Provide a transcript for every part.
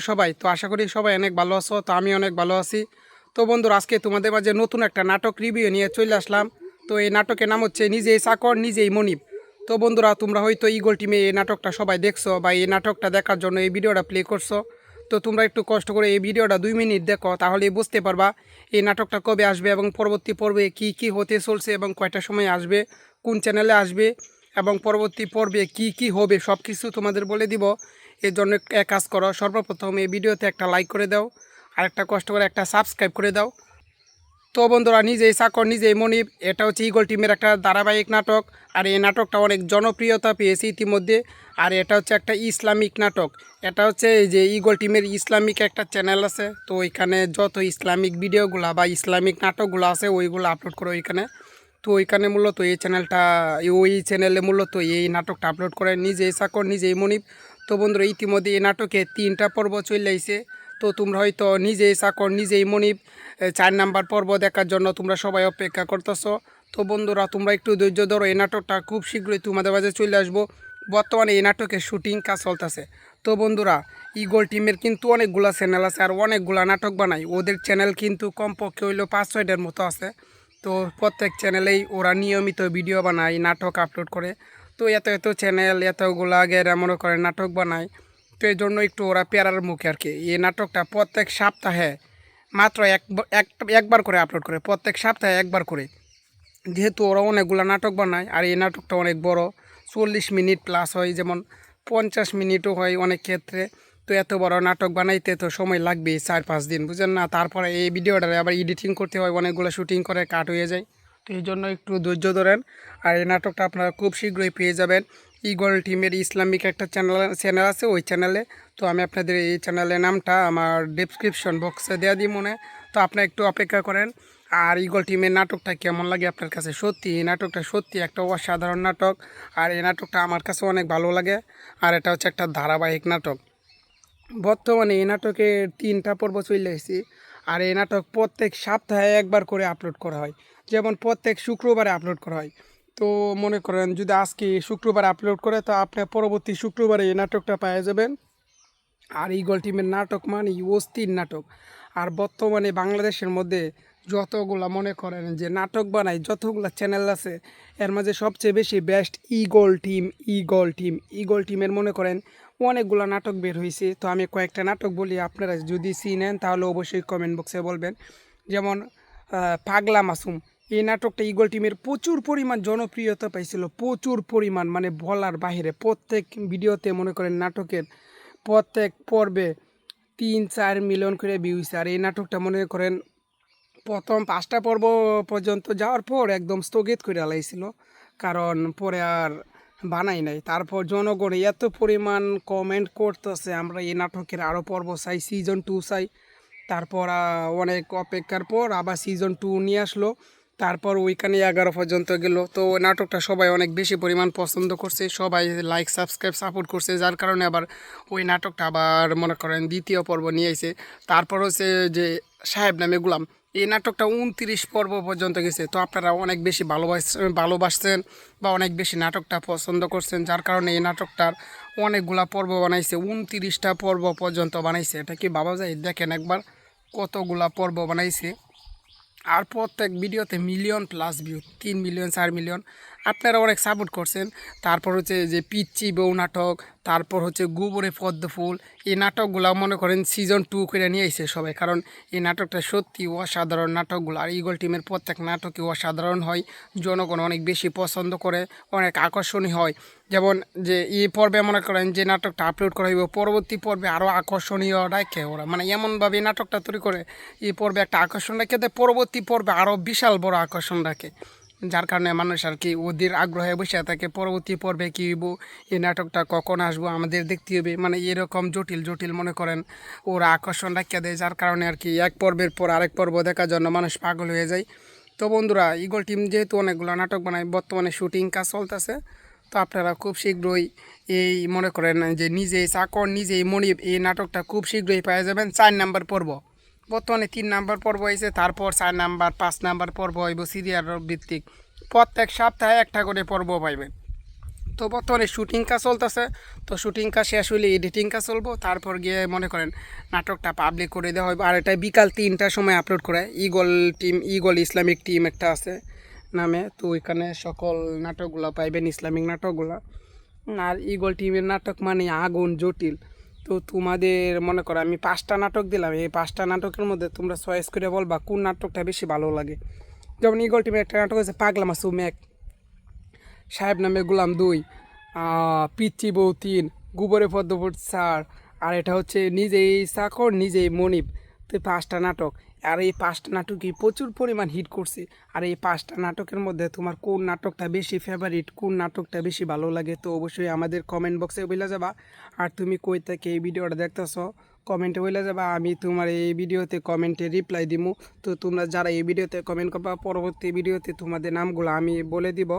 সবাই তো আশা করি সবাই অনেক ভালো আছো। তো আমি অনেক ভালো আছি। তো বন্ধুরা, আজকে তোমাদের মাঝে নতুন একটা নাটক রিভিউ নিয়ে চলে আসলাম। তো এই নাটকের নাম হচ্ছে নিজেই চাকর নিজেই মনিব। তো বন্ধুরা, তোমরা হয়তো ইগল টিমে এই নাটকটা সবাই দেখছো বা এই নাটকটা দেখার জন্য এই ভিডিওটা প্লে করছো। তো তোমরা একটু কষ্ট করে এই ভিডিওটা 2 মিনিট দেখো, তাহলে বুঝতে পারবা এই নাটকটা কবে আসবে এবং পরবর্তী পর্বে কি কি হতে চলছে এবং কয়টা সময় আসবে, কোন চ্যানেলে আসবে এবং পরবর্তী পর্বে কি কি হবে সব কিছু তোমাদের বলে দিব। এর জন্য এক কাজ করো, সর্বপ্রথম এই ভিডিওতে একটা লাইক করে দাও, আর একটা কষ্ট করে একটা সাবস্ক্রাইব করে দাও। তো বন্ধুরা, নিজেই চাকর নিজেই মনিব, এটা হচ্ছে ইগল টিমের একটা ধারাবাহিক নাটক। আর এই নাটকটা অনেক জনপ্রিয়তা পেয়েছে ইতিমধ্যে। আর এটা হচ্ছে একটা ইসলামিক নাটক। এটা হচ্ছে এই যে ইগল টিমের ইসলামিক একটা চ্যানেল আছে, তো ওইখানে যত ইসলামিক ভিডিওগুলো বা ইসলামিক নাটকগুলো আছে ওইগুলো আপলোড করে ওইখানে। তো ওইখানে মূলত এই চ্যানেলটা, ওই চ্যানেলে মূলত এই নাটকটা আপলোড করে নিজেই চাকর নিজেই মনিব। তো বন্ধুরা, ইতিমধ্যে এই নাটকে 3টা পর্ব চলে আইছে। তো তোমরা হয়তো নিজেই চাকর নিজেই মনিব 4 নাম্বার পর্ব দেখার জন্য তোমরা সবাই অপেক্ষা করতেছো। তো বন্ধুরা, তোমরা একটু ধৈর্য ধরো, এই নাটকটা খুব শীঘ্রই তোমাদের মাঝে চলে আসবো। বর্তমানে এই নাটকের শুটিং কাজ চলতেছে। তো বন্ধুরা, ইগল টিমের কিন্তু অনেকগুলা চ্যানেল আছে আর অনেকগুলা নাটক বানায়। ওদের চ্যানেল কিন্তু কমপক্ষে হইলো 5-6টার মতো আছে। তো প্রত্যেক চ্যানেলেই ওরা নিয়মিত ভিডিও বানায়, নাটক আপলোড করে। তো এত এত চ্যানেল এতগুলো আগের মনে করে নাটক বানায়। তো এই জন্য একটু ওরা পেরার মুখে আর কি। এই নাটকটা প্রত্যেক সপ্তাহে মাত্র একবার করে আপলোড করে, প্রত্যেক সপ্তাহে একবার করে। যেহেতু ওরা অনেকগুলো নাটক বানায় আর এই নাটকটা অনেক বড়, 40 মিনিট প্লাস হয়, যেমন 50 মিনিটও হয় অনেক ক্ষেত্রে। তো এত বড় নাটক বানাইতে তো সময় লাগবেই 4-5 দিন, বুঝেন না। তারপরে এই ভিডিওটা আবার এডিটিং করতে হয়, অনেকগুলো শুটিং করে কাট হয়ে যায়। তো এই জন্য একটু ধৈর্য ধরেন। আর এই নাটকটা আপনারা খুব শীঘ্রই পেয়ে যাবেন ইগল টিমের ইসলামিক একটা চ্যানেল আছে, ওই চ্যানেলে। তো আমি আপনাদের এই চ্যানেলের নামটা আমার ডেসক্রিপশন বক্সে দেওয়া দিই মনে। তো আপনারা একটু অপেক্ষা করেন। আর ইগল টিমের নাটকটা কেমন লাগে আপনার কাছে? সত্যি এই নাটকটা সত্যি একটা অসাধারণ নাটক। আর এই নাটকটা আমার কাছে অনেক ভালো লাগে। আর এটা হচ্ছে একটা ধারাবাহিক নাটক। বর্তমানে এই নাটকের 3টা পর্ব চলে এসেছি। আর এই নাটক প্রত্যেক সপ্তাহে একবার করে আপলোড করা হয়, যেমন প্রত্যেক শুক্রবারে আপলোড করা হয়। তো মনে করেন যদি আজকে শুক্রবার আপলোড করে, তো আপনি পরবর্তী শুক্রবারে এই নাটকটা পেয়ে যাবেন। আর ইগল টিমের নাটক মানে অস্থির নাটক। আর বর্তমানে বাংলাদেশের মধ্যে যতগুলা মনে করেন যে নাটক বানায়, যতগুলা চ্যানেল আছে, এর মাঝে সবচেয়ে বেশি বেস্ট ইগল টিম। ইগল টিমের মনে করেন অনেকগুলো নাটক বের হয়েছে। তো আমি কয়েকটা নাটক বলি, আপনারা যদি চিনেন তাহলে অবশ্যই কমেন্ট বক্সে বলবেন। যেমন পাগলা মাসুম, এই নাটকটা ইগল টিমের প্রচুর পরিমাণ জনপ্রিয়তা পাইছিল, প্রচুর পরিমাণ মানে বলার বাহিরে। প্রত্যেক ভিডিওতে মনে করেন নাটকের প্রত্যেক পর্বে 3-4 মিলিয়ন করে ভিউ হয়েছে। আর এই নাটকটা মনে করেন প্রথম 5টা পর্ব পর্যন্ত যাওয়ার পর একদম স্থগিত করে আলাইছিল, কারণ পরে আর বানাই নাই। তারপর জনগণ এত পরিমাণ কমেন্ট করতেছে, আমরা এই নাটকের আরও পর্ব চাই, সিজন 2 চাই। তারপর অনেক অপেক্ষার পর আবার সিজন 2 নিয়ে আসলো। তারপর ওইখানে 11 পর্যন্ত গেল। তো ওই নাটকটা সবাই অনেক বেশি পরিমাণ পছন্দ করছে, সবাই লাইক সাবস্ক্রাইব সাপোর্ট করছে, যার কারণে আবার ওই নাটকটা আবার মনে করেন দ্বিতীয় পর্ব নিয়ে আইছে। তারপর হচ্ছে যে সাহেব নামে গোলাম, এই নাটকটা 29 পর্ব পর্যন্ত গেছে। তো আপনারা অনেক বেশি ভালোবাসছেন বা অনেক বেশি নাটকটা পছন্দ করছেন, যার কারণে এই নাটকটার অনেকগুলা পর্ব বানাইছে, 29টা পর্ব পর্যন্ত বানাইছে। এটা কি ভাবা যায়? দেখেন একবার কতগুলা পর্ব বানাইছে। আর প্রত্যেক ভিডিওতে million plus view, 3 million 4 million. আপনারা অনেক সাপোর্ট করছেন। তারপর হচ্ছে যে পিচ্চি বউ নাটক, তারপর হচ্ছে গোবরে পদ্ম ফুল, এই নাটকগুলো মনে করেন সিজন 2 করে নিয়ে আইছে সবাই, কারণ এই নাটকটা সত্যি অসাধারণ নাটকগুলো। আর ইগল টিমের প্রত্যেক নাটকই অসাধারণ হয়, জনগণ অনেক বেশি পছন্দ করে, অনেক আকর্ষণীয় হয়। যেমন যে এই পর্বে মনে করেন যে নাটকটা আপলোড করা হইব, পরবর্তী পর্বে আরও আকর্ষণীয় রাখে ওরা, মানে এমনভাবে নাটকটা তৈরি করে এই পর্বে একটা আকর্ষণ রাখে দেয়, পরবর্তী পর্বে আরও বিশাল বড় আকর্ষণ রাখে, যার কারণে মানুষ আর কি ওদের আগ্রহে বসে থাকে পরবর্তী পর্বে কী হইব, এই নাটকটা কখন আসবো আমাদের দেখতে হবে, মানে এরকম জটিল জটিল মনে করেন ওরা আকর্ষণ রাখিয়ে দেয়, যার কারণে আর কি এক পর্বের পর আরেক পর্ব দেখার জন্য মানুষ পাগল হয়ে যায়। তো বন্ধুরা, ইগল টিম যেহেতু অনেকগুলো নাটক বানায়, বর্তমানে শুটিং কাজ চলতেছে। তো আপনারা খুব শীঘ্রই এই মনে করেন যে নিজেই চাকর নিজেই মনিব, এই নাটকটা খুব শীঘ্রই পেয়ে যাবেন 4 নাম্বার পর্ব। বর্তমানে 3 নাম্বার পর্ব হয়েছে, তারপর 4 নাম্বার 5 নাম্বার পর্ব হইব সিরিয়াল ভিত্তিক। প্রত্যেক সপ্তাহে একটা করে পর্ব পাইবেন। তো বর্তমানে শুটিং কাজ চলতেছে, তো শুটিং কাজ শেষ হলে এডিটিং কাজ চলবো, তারপর গিয়ে মনে করেন নাটকটা পাবলিক করে দেওয়া হবে। আর এটা বিকাল 3টার সময় আপলোড করে। ইগল ইসলামিক টিম একটা আছে নামে, তো ওইখানে সকল নাটকগুলো পাইবেন, ইসলামিক নাটকগুলো। আর ইগল টিমের নাটক মানে আগুন জটিল। তো তোমাদের মনে করো আমি 5টা নাটক দিলাম, এই 5টা নাটকের মধ্যে তোমরা চয়েস করে বলবা কোন নাটকটা বেশি ভালো লাগে। যেমন ইগল টিমের একটা নাটক আছে পাগলা মাসুম 1, সাহেব নামে গোলাম 2, পিচ্চি বউ 3, গোবরে পদ্মপুর 4, আর এটা হচ্ছে নিজেই চাকর নিজেই মনিব। তো 5টা নাটক, আর এই 5টা নাটকই প্রচুর পরিমাণ হিট করছে। আর এই 5টা নাটকের মধ্যে তোমার কোন নাটকটা বেশি ফেভারিট, কোন নাটকটা বেশি ভালো লাগে, তো অবশ্যই আমাদের কমেন্ট বক্সে বলে যাবা। আর তুমি কই থেকে এই ভিডিওটা দেখতেছো কমেন্টে বলে যাবা, আমি তোমার এই ভিডিওতে কমেন্টে রিপ্লাই দিব। তো তোমরা যারা এই ভিডিওতে কমেন্ট করবা, পরবর্তী ভিডিওতে তোমাদের নামগুলো আমি বলে দিব।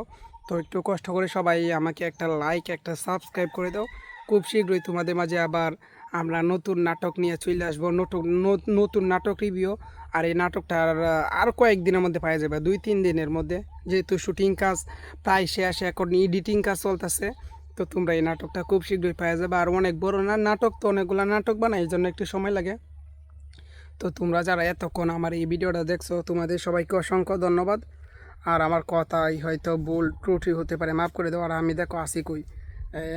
তো একটু কষ্ট করে সবাই আমাকে একটা লাইক একটা সাবস্ক্রাইব করে দাও। খুব শীঘ্রই তোমাদের মাঝে আবার আমরা নতুন নাটক নিয়ে চলে আসবো, নতুন নাটক রিভিউ। আর এই নাটকটা আর কয়েকদিনের মধ্যে পাওয়া যাবে, 2-3 দিনের মধ্যে, যেহেতু শুটিং কাজ প্রায় শেষ, এখন এডিটিং কাজ চলতেছে। তো তোমরা এই নাটকটা খুব শীঘ্রই পাওয়া যাবে। আর অনেক বড় নাটক, তো অনেকগুলো নাটক বানাই, এই জন্য একটু সময় লাগে। তো তোমরা যারা এতক্ষণ আমার এই ভিডিওটা দেখছো তোমাদের সবাইকে অসংখ্য ধন্যবাদ। আর আমার কথাই হয়তো ভুল ত্রুটি হতে পারে, মাফ করে দাও। আর আমি দেখো আসি কই,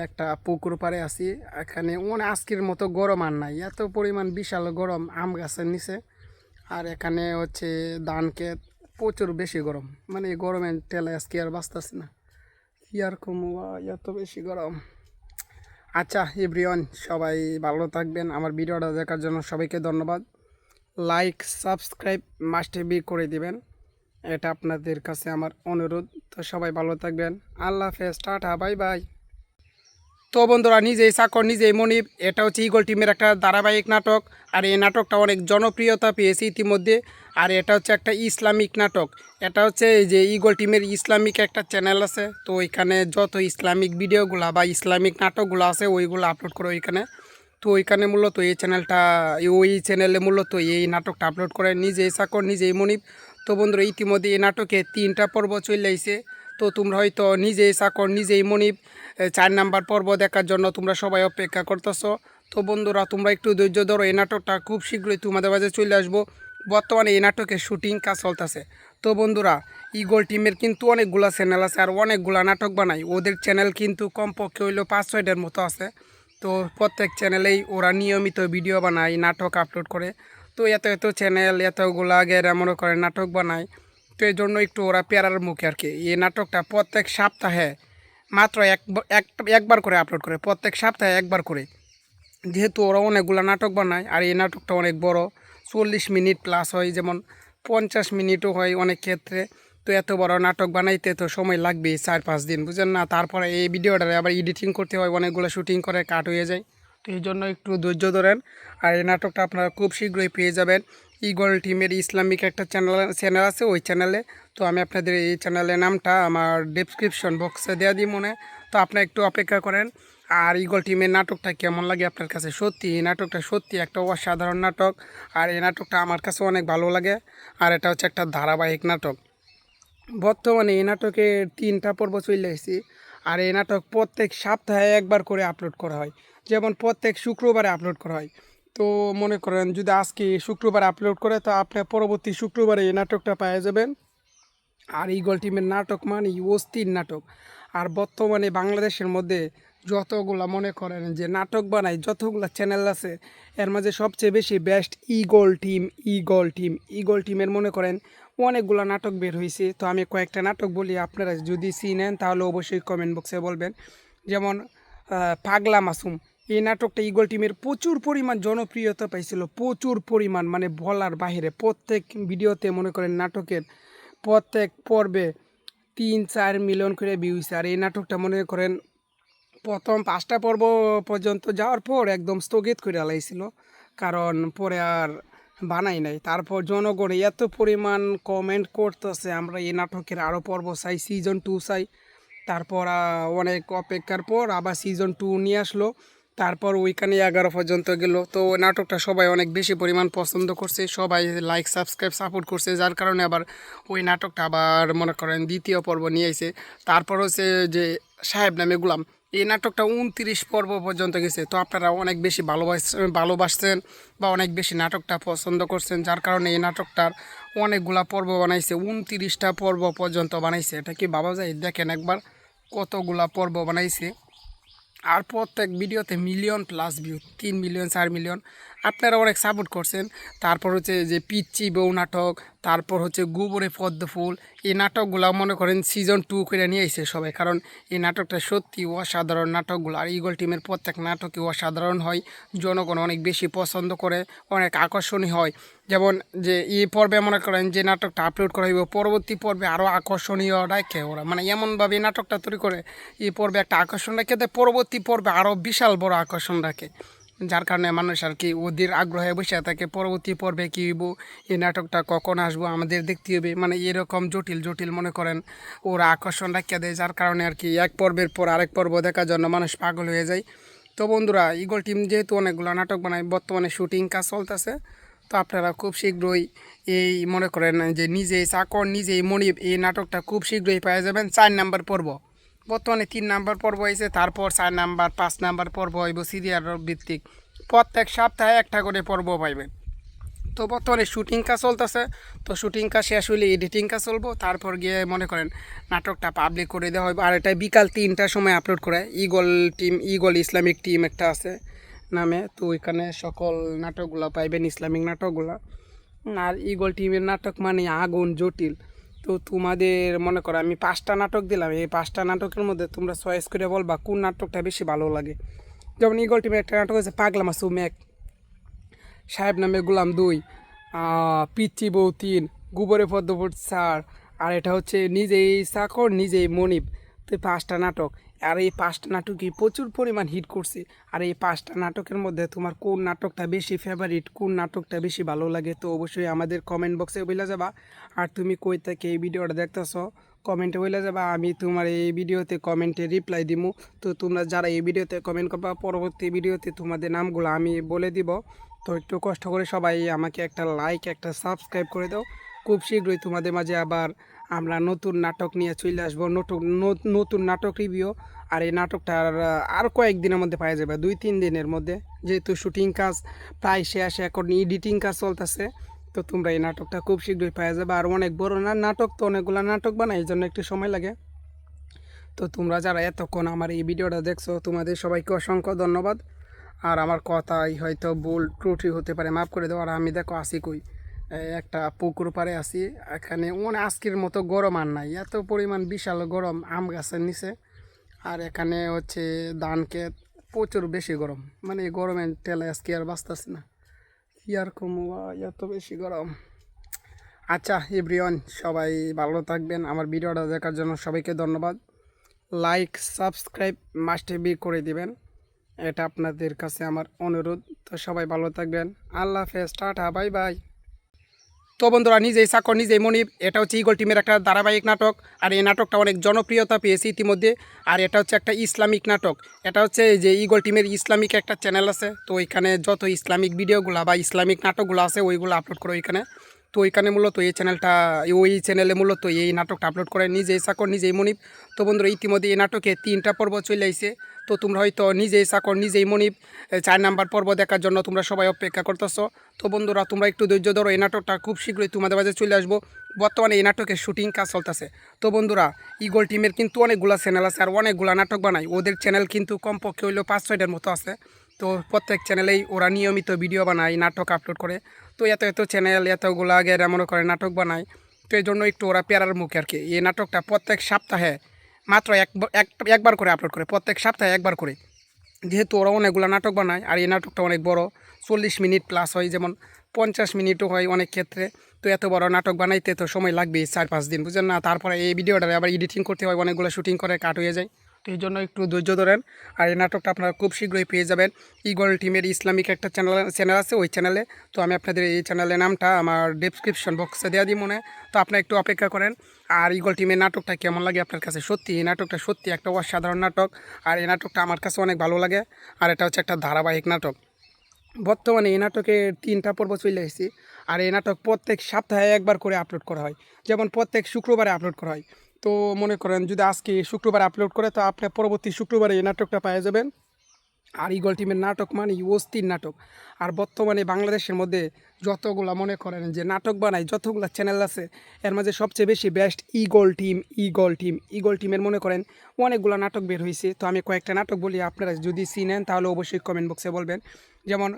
একটা পুকুর পাড়ে আছি। এখানে আজকের মতো গরম আর নাই, এত পরিমাণ বিশাল গরম আম গাছের নিচে। আর এখানে হচ্ছে ধান ক্ষেত, প্রচুর বেশি গরম, মানে এই গরমের টেলে আজকে আর বাঁচতেছি না। কি আর কমু, এত বেশি গরম। আচ্ছা এভরিওয়ান, সবাই ভালো থাকবেন। আমার ভিডিওটা দেখার জন্য সবাইকে ধন্যবাদ। লাইক সাবস্ক্রাইব মাস্ট বি করে দিবেন, এটা আপনাদের কাছে আমার অনুরোধ। তো সবাই ভালো থাকবেন, আল্লাহ হাফেজ, টাটা, বাই বাই। তো বন্ধুরা, নিজেই চাকর নিজেই মনিব, এটা হচ্ছে ইগল টিমের একটা ধারাবাহিক নাটক। আর এই নাটকটা অনেক জনপ্রিয়তা পেয়েছে ইতিমধ্যে। আর এটা হচ্ছে একটা ইসলামিক নাটক। এটা হচ্ছে এই যে ইগল টিমের ইসলামিক একটা চ্যানেল আছে, তো ওইখানে যত ইসলামিক ভিডিওগুলো বা ইসলামিক নাটকগুলো আছে ওইগুলো আপলোড করে ওইখানে। তো ওইখানে মূলত এই চ্যানেলটা, ওই চ্যানেলে মূলত এই নাটকটা আপলোড করে, নিজেই চাকর নিজেই মনিব। তো বন্ধুরা, ইতিমধ্যে এই নাটকে 3টা পর্ব চলে আইছে। তো তোমরা হয়তো নিজেই চাকর নিজেই মনিব 4 নাম্বার পর্ব দেখার জন্য তোমরা সবাই অপেক্ষা করতেছো। তো বন্ধুরা, তোমরা একটু ধৈর্য ধরো, এই নাটকটা খুব শীঘ্রই তোমাদের মাঝে চলে আসবো। বর্তমানে এই নাটকের শুটিং কাজ চলতেছে। তো বন্ধুরা, ইগল টিমের কিন্তু অনেকগুলা চ্যানেল আছে আর অনেকগুলা নাটক বানায়। ওদের চ্যানেল কিন্তু কমপক্ষে হইলো 5-6টার মতো আছে। তো প্রত্যেক চ্যানেলেই ওরা নিয়মিত ভিডিও বানায়, নাটক আপলোড করে। তো এত এত চ্যানেল, এতগুলা আগেরা মনে করে নাটক বানায়। তো এই জন্য একটু ওরা পেয়ারার মুখে আর কি। এই নাটকটা প্রত্যেক সপ্তাহে মাত্র একবার করে আপলোড করে, প্রত্যেক সপ্তাহে একবার করে। যেহেতু ওরা অনেকগুলো নাটক বানায় আর এই নাটকটা অনেক বড়, 40 মিনিট প্লাস হয়, যেমন 50 মিনিটও হয় অনেক ক্ষেত্রে। তো এত বড় নাটক বানাইতে তো সময় লাগবে 4-5 দিন, বুঝেন না। তারপরে এই ভিডিওটা আবার এডিটিং করতে হয়, অনেকগুলো শুটিং করে কাট হয়ে যায়। তো এই জন্য একটু ধৈর্য ধরেন। আর এই নাটকটা আপনারা খুব শীঘ্রই পেয়ে যাবেন। ইগল টিমের ইসলামিক একটা চ্যানেল আছে ওই চ্যানেলে। তো আমি আপনাদের এই চ্যানেলের নামটা আমার ডেসক্রিপশন বক্সে দেওয়া দিই মনে। তো আপনারা একটু অপেক্ষা করেন। আর ইগল টিমের নাটকটা কেমন লাগে আপনার কাছে? সত্যি এই নাটকটা সত্যি একটা অসাধারণ নাটক। আর এই নাটকটা আমার কাছে অনেক ভালো লাগে। আর এটা হচ্ছে একটা ধারাবাহিক নাটক। বর্তমানে এই নাটকের 3টা পর্ব চলে এসেছি। আর এই নাটক প্রত্যেক সপ্তাহে একবার করে আপলোড করা হয়, যেমন প্রত্যেক শুক্রবারে আপলোড করা হয়। তো মনে করেন যদি আজকে শুক্রবার আপলোড করে, তো আপনি পরবর্তী শুক্রবারে এই নাটকটা পেয়ে যাবেন। আর ইগল টিমের নাটক মানে অস্থির নাটক। আর বর্তমানে বাংলাদেশের মধ্যে যতগুলা মনে করেন যে নাটক বানায়, যতগুলা চ্যানেল আছে, এর মাঝে সবচেয়ে বেশি বেস্ট ইগল টিম। ইগল টিমের মনে করেন অনেকগুলো নাটক বের হয়েছে। তো আমি কয়েকটা নাটক বলি, আপনারা যদি চিনেন তাহলে অবশ্যই কমেন্ট বক্সে বলবেন। যেমন পাগলা মাসুম, এই নাটকটা ইগল টিমের প্রচুর পরিমাণ জনপ্রিয়তা পাইছিল, প্রচুর পরিমাণ, মানে বলার বাইরে। প্রত্যেক ভিডিওতে মনে করেন নাটকের প্রত্যেক পর্বে 3-4 মিলিয়ন করে ভিউজ। আর এই নাটকটা মনে করেন প্রথম 5টা পর্ব পর্যন্ত যাওয়ার পর একদম স্থগিত করে আলাইছিল, কারণ পরে আর বানাই নাই। তারপর জনগণ এত পরিমাণ কমেন্ট করতেছে, আমরা এই নাটকের আরও পর্ব চাই, সিজন 2 চাই। তারপর অনেক অপেক্ষার পর আবার সিজন 2 নিয়ে আসলো। তারপর ওইখানে 11 পর্যন্ত গেল। তো ওই নাটকটা সবাই অনেক বেশি পরিমাণ পছন্দ করছে, সবাই লাইক সাবস্ক্রাইব সাপোর্ট করছে, যার কারণে আবার ওই নাটকটা আবার মনে করেন দ্বিতীয় পর্ব নিয়ে আইছে। তারপর হচ্ছে যে সাহেব নামে গোলাম। এই নাটকটা 29 পর্ব পর্যন্ত গেছে। তো আপনারা অনেক বেশি ভালোবাসছেন বা অনেক বেশি নাটকটা পছন্দ করছেন, যার কারণে এই নাটকটার অনেকগুলা পর্ব বানাইছে, 29টা পর্ব পর্যন্ত বানাইছে। এটা কি ভাবা যায়? দেখেন একবার কতগুলা পর্ব বানাইছে, আর প্রত্যেক ভিডিওতে million plus view, 3 million 4 million. আপনারা অনেক সাপোর্ট করছেন। তারপর হচ্ছে যে পিচ্চি বউ নাটক, তারপর হচ্ছে গোবরে পদ্ম ফুল, এই নাটকগুলো মনে করেন সিজন 2 করে নিয়ে এসে সবাই, কারণ এই নাটকটা সত্যি অসাধারণ নাটকগুলো। আর ইগল টিমের প্রত্যেক নাটকই অসাধারণ হয়, জনগণ অনেক বেশি পছন্দ করে, অনেক আকর্ষণীয় হয়। যেমন যে এই পর্বে মনে করেন যে নাটকটা আপলোড করা হইব, পরবর্তী পর্বে আরও আকর্ষণীয় রাখে ওরা, মানে এমনভাবে এই নাটকটা তৈরি করে এই পর্বে একটা আকর্ষণ রাখে দেয়, পরবর্তী পর্বে আরও বিশাল বড় আকর্ষণ রাখে, যার কারণে মানুষ আর কি ওদের আগ্রহে বসে থাকে পরবর্তী পর্বে কী হইব, এই নাটকটা কখন আসবো আমাদের দেখতে হবে, মানে এরকম জটিল জটিল মনে করেন ওরা আকর্ষণ রাখিয়ে দেয়, যার কারণে আর কি এক পর্বের পর আরেক পর্ব দেখার জন্য মানুষ পাগল হয়ে যায়। তো বন্ধুরা, ইগল টিম যেহেতু অনেকগুলো নাটক বানায়, বর্তমানে শুটিং কাজ চলতেছে। তো আপনারা খুব শীঘ্রই এই মনে করেন যে নিজেই চাকর নিজেই মনিব, এই নাটকটা খুব শীঘ্রই পেয়ে যাবেন। 4 নাম্বার পর্ব, বর্তমানে 3 নাম্বার পর্ব হয়েছে, তারপর 4 নাম্বার 5 নাম্বার পর্ব হইব সিরিয়াল ভিত্তিক, প্রত্যেক সপ্তাহে একটা করে পর্ব পাইবেন। তো বর্তমানে শুটিং কাজ চলতেছে। তো শুটিং কাজ শেষ হলে এডিটিং কাজ চলবো, তারপর গিয়ে মনে করেন নাটকটা পাবলিক করে দেওয়া হবে। আর এটা বিকাল 3টার সময় আপলোড করে। Eagle team, eagle Islamic team একটা আছে নামে, তো ওইখানে সকল নাটকগুলো পাইবেন, ইসলামিক নাটকগুলো। আর ইগল টিমের নাটক মানে আগুন জটিল। তো তোমাদের মনে করো আমি 5টা নাটক দিলাম, এই 5টা নাটকের মধ্যে তোমরা চয়েস করে বলবা কোন নাটকটা বেশি ভালো লাগে। যেমন ইগল টিমের একটা নাটক আছে পাগলা মাসুম 1, সাহেব নামে গোলাম 2, পিচ্চি বউ 3, গোবরে পদ্মপুর 4, আর এটা হচ্ছে নিজেই চাকর নিজেই মনিব। তো এই 5টা নাটক, আর এই 5টা নাটকই প্রচুর পরিমাণ হিট করছে। আর এই 5টা নাটকের মধ্যে তোমার কোন নাটকটা বেশি ফেভারিট, কোন নাটকটা বেশি ভালো লাগে, তো অবশ্যই আমাদের কমেন্ট বক্সে বলে যাবা। আর তুমি কই থেকে এই ভিডিওটা দেখতেছো কমেন্টে বলে যাবা, আমি তোমার এই ভিডিওতে কমেন্টে রিপ্লাই দিমু। তো তোমরা যারা এই ভিডিওতে কমেন্ট করবা, পরবর্তী ভিডিওতে তোমাদের নামগুলো আমি বলে দিব। তো একটু কষ্ট করে সবাই আমাকে একটা লাইক একটা সাবস্ক্রাইব করে দাও। খুব শীঘ্রই তোমাদের মাঝে আবার আমরা নতুন নাটক নিয়ে চলে আসবো, নতুন নতুন নাটক রিভিউ। আর এই নাটকটার আর কয়েকদিনের মধ্যে পাওয়া যাবে, 2-3 দিনের মধ্যে, যেহেতু শুটিং কাজ প্রায় শেষ, এখন এডিটিং কাজ চলতেছে। তো তোমরা এই নাটকটা খুব শীঘ্রই পাওয়া যাবে। আর অনেক বড় না নাটক, তো অনেকগুলো নাটক বানায়, এই জন্য একটু সময় লাগে। তো তোমরা যারা এতক্ষণ আমার এই ভিডিওটা দেখছো, তোমাদের সবাইকে অসংখ্য ধন্যবাদ। আর আমার কথাই হয়তো ভুল ত্রুটি হতে পারে, মাফ করে দেওয়ার। আমি দেখো আসি কই, একটা পুকুর পাড়ে আছি। এখানে আজকের মতো গরম আর নাই, এত পরিমাণ বিশাল গরম আম গাছের নিচে। আর এখানে হচ্ছে ধান ক্ষেত, প্রচুর বেশি গরম, মানে এই গরমের টেলে আজকে আর বাঁচতেছি না, কি আর কমবা, এত বেশি গরম। আচ্ছা এভরিওয়ান, সবাই ভালো থাকবেন। আমার ভিডিওটা দেখার জন্য সবাইকে ধন্যবাদ। লাইক সাবস্ক্রাইব মাস্ট বি করে দিবেন, এটা আপনাদের কাছে আমার অনুরোধ। তো সবাই ভালো থাকবেন, আল্লাহ হাফেজ, টাটা, বাই বাই। তো বন্ধুরা, নিজেই চাকর নিজেই মনিব, এটা হচ্ছে ইগল টিমের একটা ধারাবাহিক নাটক। আর এই নাটকটা অনেক জনপ্রিয়তা পেয়েছে ইতিমধ্যে। আর এটা হচ্ছে একটা ইসলামিক নাটক। এটা হচ্ছে এই যে ইগল টিমের ইসলামিক একটা চ্যানেল আছে, তো ওইখানে যত ইসলামিক ভিডিওগুলো বা ইসলামিক নাটকগুলো আছে ওইগুলো আপলোড করে ওইখানে। তো ওইখানে মূলত এই চ্যানেলটা, ওই চ্যানেলে মূলত এই নাটকটা আপলোড করে, নিজেই চাকর নিজেই মনিব। তো বন্ধুরা, ইতিমধ্যে এই নাটকে 3টা পর্ব চলে আইছে। তো তোমরা হয়তো নিজেই চাকর নিজেই মনিব 4 নাম্বার পর্ব দেখার জন্য তোমরা সবাই অপেক্ষা করতেছো। তো বন্ধুরা, তোমরা একটু ধৈর্য ধরো, এই নাটকটা খুব শীঘ্রই তোমাদের মাঝে চলে আসবো। বর্তমানে এই নাটকের শুটিং কাজ চলতেছে। তো বন্ধুরা, ইগল টিমের কিন্তু অনেকগুলো চ্যানেল আছে আর অনেকগুলো নাটক বানায়, ওদের চ্যানেল কিন্তু কমপক্ষে হইলেও 5-6টার মতো আছে। তো প্রত্যেক চ্যানেলেই ওরা নিয়মিত ভিডিও বানায়, নাটক আপলোড করে। তো এত এত চ্যানেল, এতগুলো আগে মনে করে নাটক বানায়। তো এই জন্য একটু ওরা পেয়ারার মুখে আর কি। এই নাটকটা প্রত্যেক সপ্তাহে মাত্র একবার করে আপলোড করে, প্রত্যেক সপ্তাহে একবার করে। যেহেতু ওরা অনেকগুলো নাটক বানায় আর এই নাটকটা অনেক বড়, 40 মিনিট প্লাস হয়, যেমন 50 মিনিটও হয় অনেক ক্ষেত্রে। তো এত বড় নাটক বানাইতে তো সময় লাগবে 4-5 দিন, বুঝলেন না? তারপরে এই ভিডিওটা আবার এডিটিং করতে হয়, অনেকগুলো শুটিং করে কাট হয়ে যায়। তো এই জন্য একটু ধৈর্য ধরেন। আর এই নাটকটা আপনারা খুব শীঘ্রই পেয়ে যাবেন। ইগল টিমের ইসলামিক একটা চ্যানেল আছে ওই চ্যানেলে। তো আমি আপনাদের এই চ্যানেলের নামটা আমার ডেসক্রিপশন বক্সে দেওয়া দিই মনে। তো আপনারা একটু অপেক্ষা করেন। আর ইগল টিমের নাটকটা কেমন লাগে আপনার কাছে? সত্যি এই নাটকটা সত্যি একটা অসাধারণ নাটক। আর এই নাটকটা আমার কাছে অনেক ভালো লাগে। আর এটা হচ্ছে একটা ধারাবাহিক নাটক। বর্তমানে এই নাটকের 3টা পর্ব চলে এসেছি। আর এই নাটক প্রত্যেক সপ্তাহে একবার করে আপলোড করা হয়, যেমন প্রত্যেক শুক্রবারে আপলোড করা হয়। তো মনে করেন যদি আজকে শুক্রবার আপলোড করে তো আপনি পরবর্তী শুক্রবারে এই নাটকটা পেয়ে যাবেন। আর ইগল টিমের নাটক মানে অস্থির নাটক। আর বর্তমানে বাংলাদেশের মধ্যে যতগুলা মনে করেন যে নাটক বানায় যতগুলা চ্যানেল আছে এর মাঝে সবচেয়ে বেশি বেস্ট ইগল টিমের মনে করেন অনেকগুলো নাটক বের হয়েছে। তো আমি কয়েকটা নাটক বলি, আপনারা যদি চিনেন তাহলে অবশ্যই কমেন্ট বক্সে বলবেন। যেমন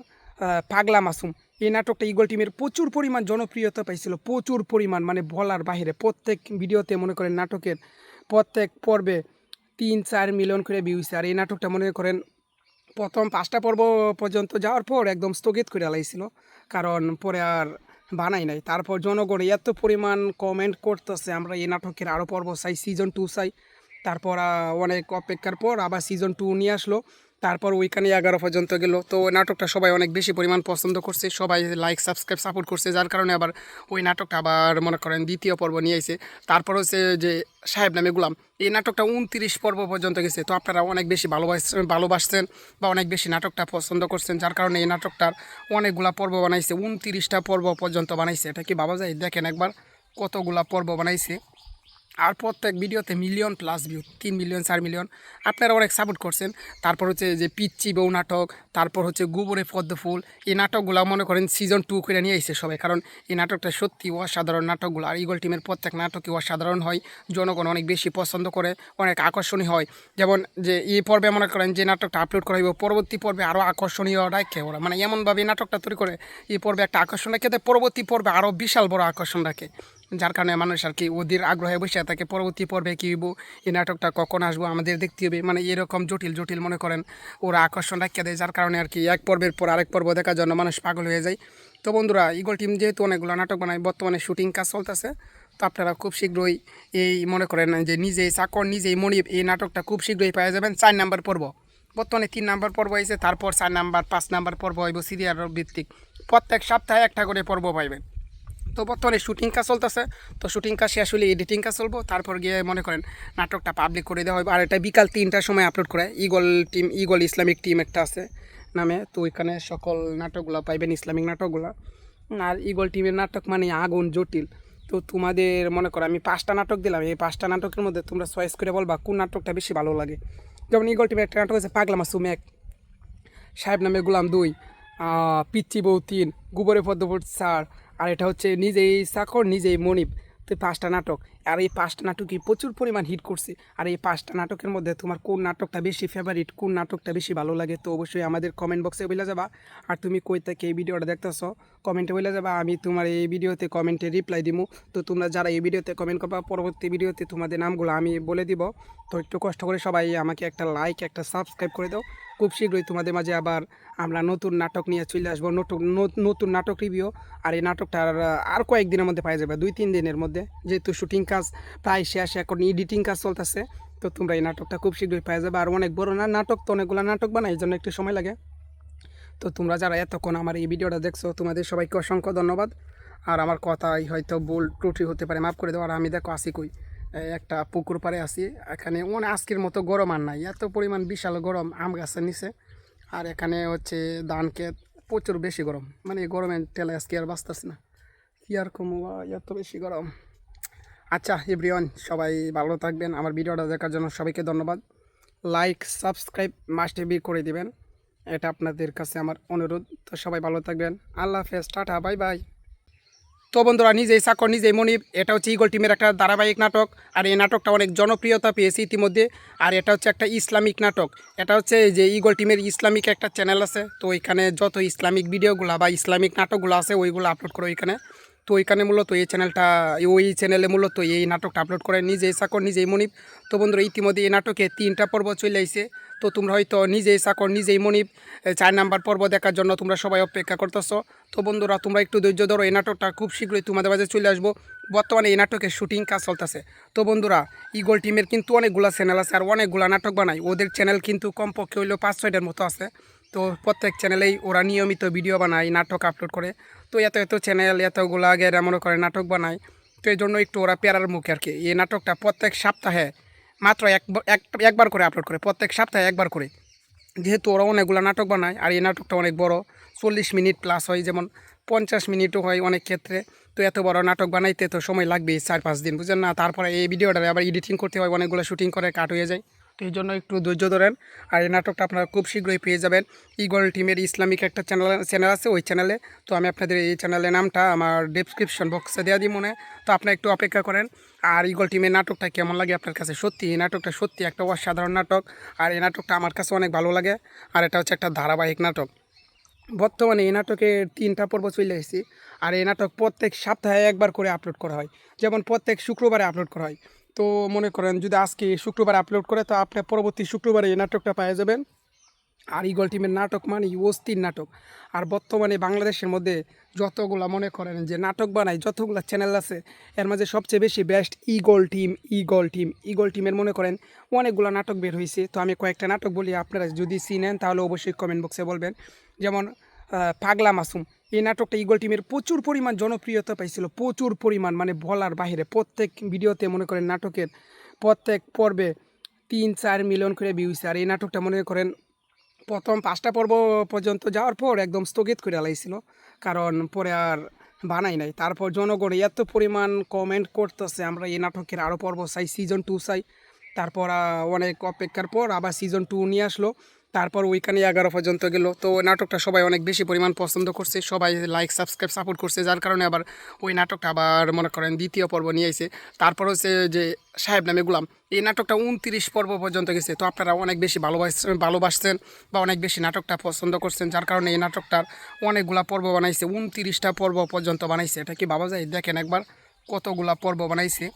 পাগলা মাসুম, এই নাটকটা ইগল টিমের প্রচুর পরিমাণ জনপ্রিয়তা পাইছিল, প্রচুর পরিমাণ মানে বলার বাহিরে। প্রত্যেক ভিডিওতে মনে করেন নাটকের প্রত্যেক পর্বে 3-4 মিলিয়ন করে ভিউ হয়েছে। আর এই নাটকটা মনে করেন প্রথম 5টা পর্ব পর্যন্ত যাওয়ার পর একদম স্থগিত করে লাইছিল, কারণ পরে আর বানাই নাই। তারপর জনগণ এত পরিমাণ কমেন্ট করতেছে আমরা এই নাটকের আরও পর্ব চাই, সিজন 2 চাই। তারপর অনেক অপেক্ষার পর আবার সিজন 2 নিয়ে আসলো। তারপর ওইখানে 11 পর্যন্ত গেল। তো ওই নাটকটা সবাই অনেক বেশি পরিমাণ পছন্দ করছে, সবাই লাইক সাবস্ক্রাইব সাপোর্ট করছে, যার কারণে আবার ওই নাটকটা আবার মনে করেন দ্বিতীয় পর্ব নিয়ে আইছে। তারপর হচ্ছে যে সাহেব নামে গোলাম, এই নাটকটা 29 পর্ব পর্যন্ত গেছে। তো আপনারা অনেক বেশি ভালোবাসছেন বা অনেক বেশি নাটকটা পছন্দ করছেন, যার কারণে এই নাটকটার অনেকগুলা পর্ব বানাইছে, 29টা পর্ব পর্যন্ত বানাইছে। এটা কি ভাবা যায়? দেখেন একবার কতগুলা পর্ব বানাইছে। আর প্রত্যেক ভিডিওতে million plus view, 3 million 4 million. আপনারা অনেক সাপোর্ট করছেন। তারপর হচ্ছে যে পিচ্চি বউ নাটক, তারপর হচ্ছে গোবরে পদ্ম ফুল, এই নাটকগুলো মনে করেন সিজন 2 করে নিয়ে এসেছে সবাই, কারণ এই নাটকটা সত্যি অসাধারণ নাটকগুলো। আর ইগল টিমের প্রত্যেক নাটকই অসাধারণ হয়, জনগণ অনেক বেশি পছন্দ করে, অনেক আকর্ষণীয় হয়। যেমন যে এই পর্বে মনে করেন যে নাটকটা আপলোড করা হইব, পরবর্তী পর্বে আরও আকর্ষণীয় রাখে ওরা, মানে এমনভাবে এই নাটকটা তৈরি করে এই পর্বে একটা আকর্ষণ রাখে, পরবর্তী পর্বে আরও বিশাল বড় আকর্ষণ রাখে, যার কারণে মানুষ আর কি ওদের আগ্রহে বসে থাকে পরবর্তী পর্বে কী হইব, এই নাটকটা কখন আসবো আমাদের দেখতে হবে। মানে এরকম জটিল জটিল মনে করেন ওরা আকর্ষণ রাখিয়ে দেয়, যার কারণে আর কি এক পর্বের পর আরেক পর্ব দেখার জন্য মানুষ পাগল হয়ে যায়। তো বন্ধুরা, ইগল টিম যেহেতু অনেকগুলো নাটক বানায়, বর্তমানে শুটিং কাজ চলতেছে। তো আপনারা খুব শীঘ্রই এই মনে করেন যে নিজেই চাকর নিজেই মনিব, এই নাটকটা খুব শীঘ্রই পাওয়া যাবেন। 4 নাম্বার পর্ব, বর্তমানে 3 নাম্বার পর্ব হয়েছে, তারপর 4 নাম্বার 5 নাম্বার পর্ব হইব সিরিয়াল ভিত্তিক। প্রত্যেক সপ্তাহে একটা করে পর্ব পাইবেন। তো বর্তমানে শুটিং কাজ চলতেছে। তো শুটিং কাজ শেষ হলে এডিটিং কাজ চলবো, তারপর গিয়ে মনে করেন নাটকটা পাবলিক করে দেওয়া হবে। আর এটা বিকাল 3টার সময় আপলোড করে ইগল ইসলামিক টিম একটা আছে নামে। তো ওইখানে সকল নাটকগুলো পাইবেন, ইসলামিক নাটকগুলো। আর ইগল টিমের নাটক মানে আগুন জটিল। তো তোমাদের মনে করো আমি 5টা নাটক দিলাম, এই 5টা নাটকের মধ্যে তোমরা চয়েস করে বলবা কোন নাটকটা বেশি ভালো লাগে। যেমন ইগল টিমের একটা নাটক আছে পাগলা মাসুম 1, সাহেব নামে গোলাম 2, পিচ্চি বউ 3, গোবরে পদ্মপুর 4, আর এটা হচ্ছে নিজেই চাকর নিজেই মনিব। তো 5টা নাটক, আর এই 5টা নাটকই প্রচুর পরিমাণ হিট করছে। আর এই 5টা নাটকের মধ্যে তোমার কোন নাটকটা বেশি ফেভারিট, কোন নাটকটা বেশি ভালো লাগে, তো অবশ্যই আমাদের কমেন্ট বক্সে বলে যাবা। আর তুমি কই থেকে এই ভিডিওটা দেখতেছো কমেন্টে বলে যাবা, আমি তোমার এই ভিডিওতে কমেন্টে রিপ্লাই দিব। তো তোমরা যারা এই ভিডিওতে কমেন্ট করবা, পরবর্তী ভিডিওতে তোমাদের নামগুলো আমি বলে দিব। তো একটু কষ্ট করে সবাই আমাকে একটা লাইক একটা সাবস্ক্রাইব করে দাও। খুব শীঘ্রই তোমাদের মাঝে আবার আমরা নতুন নাটক নিয়ে চলে আসবো, নতুন নাটক রিভিউ। আর এই নাটকটার আর কয়েকদিনের মধ্যে পাওয়া যাবে, 2-3 দিনের মধ্যে, যেহেতু শুটিং কাজ প্রায় শেষ, এখন এডিটিং কাজ চলতেছে। তো তোমরা এই নাটকটা খুব শীঘ্রই পাওয়া যাবে। আর অনেক বড় না নাটক, তো অনেকগুলো নাটক বানায়, এই জন্য একটু সময় লাগে। তো তোমরা যারা এতক্ষণ আমার এই ভিডিওটা দেখছো তোমাদের সবাইকে অসংখ্য ধন্যবাদ। আর আমার কথাই হয়তো ভুল ত্রুটি হতে পারে, মাফ করে দেওয়া। আর আমি দেখো আসি কই, একটা পুকুর পাড়ে আসি। এখানে মানে আজকের মতো গরম আর নাই, এত পরিমাণ বিশাল গরম আম গাছের নিচে। আর এখানে হচ্ছে ধান ক্ষেত, প্রচুর বেশি গরম, মানে এই গরমে টেলে আজকে আর বাঁচতেছি না, কি আর কমু, এত বেশি গরম। আচ্ছা এভরিওয়ান, সবাই ভালো থাকবেন। আমার ভিডিওটা দেখার জন্য সবাইকে ধন্যবাদ। লাইক সাবস্ক্রাইব মাস্ট বি করে দিবেন, এটা আপনাদের কাছে আমার অনুরোধ। তো সবাই ভালো থাকবেন, আল্লাহ হাফেজ, টাটা, বাই বাই। তো বন্ধুরা, নিজেই চাকর নিজেই মনিব, এটা হচ্ছে ইগল টিমের একটা ধারাবাহিক নাটক। আর এই নাটকটা অনেক জনপ্রিয়তা পেয়েছে ইতিমধ্যে। আর এটা হচ্ছে একটা ইসলামিক নাটক। এটা হচ্ছে এই যে ইগল টিমের ইসলামিক একটা চ্যানেল আছে, তো ওইখানে যত ইসলামিক ভিডিওগুলো বা ইসলামিক নাটকগুলো আছে ওইগুলো আপলোড করে ওইখানে। তো ওইখানে মূলত এই চ্যানেলে মূলত এই নাটকটা আপলোড করে নিজেই চাকর নিজেই মনিব। তো বন্ধুরা, ইতিমধ্যে এই নাটকে 3টা পর্ব চলে আসছে। তো তোমরা হয়তো নিজেই চাকর নিজেই মনিব 4 নাম্বার পর্ব দেখার জন্য তোমরা সবাই অপেক্ষা করতেছো। তো বন্ধুরা, তোমরা একটু ধৈর্য ধরো, এই নাটকটা খুব শীঘ্রই তোমাদের মাঝে চলে আসবো। বর্তমানে এই নাটকের শুটিং কাজ চলতেছে। তো বন্ধুরা, ইগল টিমের কিন্তু অনেকগুলো চ্যানেল আছে আর অনেকগুলো নাটক বানায়, ওদের চ্যানেল কিন্তু কমপক্ষে হইলেও 5-6টার মতো আছে। তো প্রত্যেক চ্যানেলেই ওরা নিয়মিত ভিডিও বানায়, নাটক আপলোড করে। তো এত চ্যানেল এতগুলো আগে মনে করে নাটক বানায়, তো এই জন্য একটু ওরা পেয়ারার মুখে আর কি। এই নাটকটা প্রত্যেক সপ্তাহে মাত্র একবার করে আপলোড করে, প্রত্যেক সপ্তাহে একবার করে। যেহেতু ওরা অনেকগুলো নাটক বানায় আর এই নাটকটা অনেক বড়, 40 মিনিট প্লাস হয়, যেমন 50 মিনিটও হয় অনেক ক্ষেত্রে। তো এত বড় নাটক বানাইতে তো সময় লাগবেই 4-5 দিন, বুঝলেন না? তারপরে এই ভিডিওটা আবার এডিটিং করতে হয়, অনেকগুলো শুটিং করে কাট হয়ে যায়। তো এই জন্য একটু ধৈর্য ধরেন। আর এই নাটকটা আপনারা খুব শীঘ্রই পেয়ে যাবেন। ইগল টিমের ইসলামিক একটা চ্যানেল আছে ওই চ্যানেলে। তো আমি আপনাদের এই চ্যানেলের নামটা আমার ডেসক্রিপশন বক্সে দেওয়া দিই মনে। তো আপনারা একটু অপেক্ষা করেন। আর ইগল টিমের নাটকটা কেমন লাগে আপনার কাছে? সত্যি এই নাটকটা সত্যি একটা অসাধারণ নাটক। আর এই নাটকটা আমার কাছে অনেক ভালো লাগে। আর এটা হচ্ছে একটা ধারাবাহিক নাটক। বর্তমানে এই নাটকের 3টা পর্ব চলে এসেছি। আর এই নাটক প্রত্যেক সপ্তাহে একবার করে আপলোড করা হয়, যেমন প্রত্যেক শুক্রবারে আপলোড করা হয়। তো মনে করেন যদি আজকে শুক্রবারে আপলোড করে, তো আপনি পরবর্তী শুক্রবারে এই নাটকটা পেয়ে যাবেন। আর ইগল টিমের নাটক মানে অস্থির নাটক। আর বর্তমানে বাংলাদেশের মধ্যে যতগুলা মনে করেন যে নাটক বানায়, যতগুলো চ্যানেল আছে, এর মাঝে সবচেয়ে বেশি বেস্ট ইগল টিম। ইগল টিমের মনে করেন অনেকগুলো নাটক বের হয়েছে। তো আমি কয়েকটা নাটক বলি, আপনারা যদি চিনেন তাহলে অবশ্যই কমেন্ট বক্সে বলবেন। যেমন পাগলা মাসুম, এই নাটকটা ইগল টিমের প্রচুর পরিমাণ জনপ্রিয়তা পাইছিল, প্রচুর পরিমাণ, মানে বলার বাহিরে। প্রত্যেক ভিডিওতে মনে করেন নাটকের প্রত্যেক পর্বে 3-4 মিলিয়ন করে ভিউ হয়েছে। আর এই নাটকটা মনে করেন প্রথম 5টা পর্ব পর্যন্ত যাওয়ার পর একদম স্থগিত করে লাইছিল, কারণ পরে আর বানাই নাই। তারপর জনগণ এত পরিমাণ কমেন্ট করতেছে, আমরা এই নাটকের আরও পর্ব চাই, সিজন 2 চাই। তারপর অনেক অপেক্ষার পর আবার সিজন 2 নিয়ে আসলো। তারপর ওইখানে 11 পর্যন্ত গেল। তো ওই নাটকটা সবাই অনেক বেশি পরিমাণ পছন্দ করছে, সবাই লাইক সাবস্ক্রাইব সাপোর্ট করছে, যার কারণে আবার ওই নাটকটা আবার মনে করেন দ্বিতীয় পর্ব নিয়ে আইছে। তারপর হচ্ছে যে সাহেব নামে গোলাম, এই নাটকটা 29 পর্ব পর্যন্ত গেছে। তো আপনারা অনেক বেশি ভালোবাসছেন বা অনেক বেশি নাটকটা পছন্দ করছেন, যার কারণে এই নাটকটার অনেকগুলা পর্ব বানাইছে, 29টা পর্ব পর্যন্ত বানাইছে। এটা কি ভাবা যায়? দেখেন একবার কতগুলা পর্ব বানাইছে।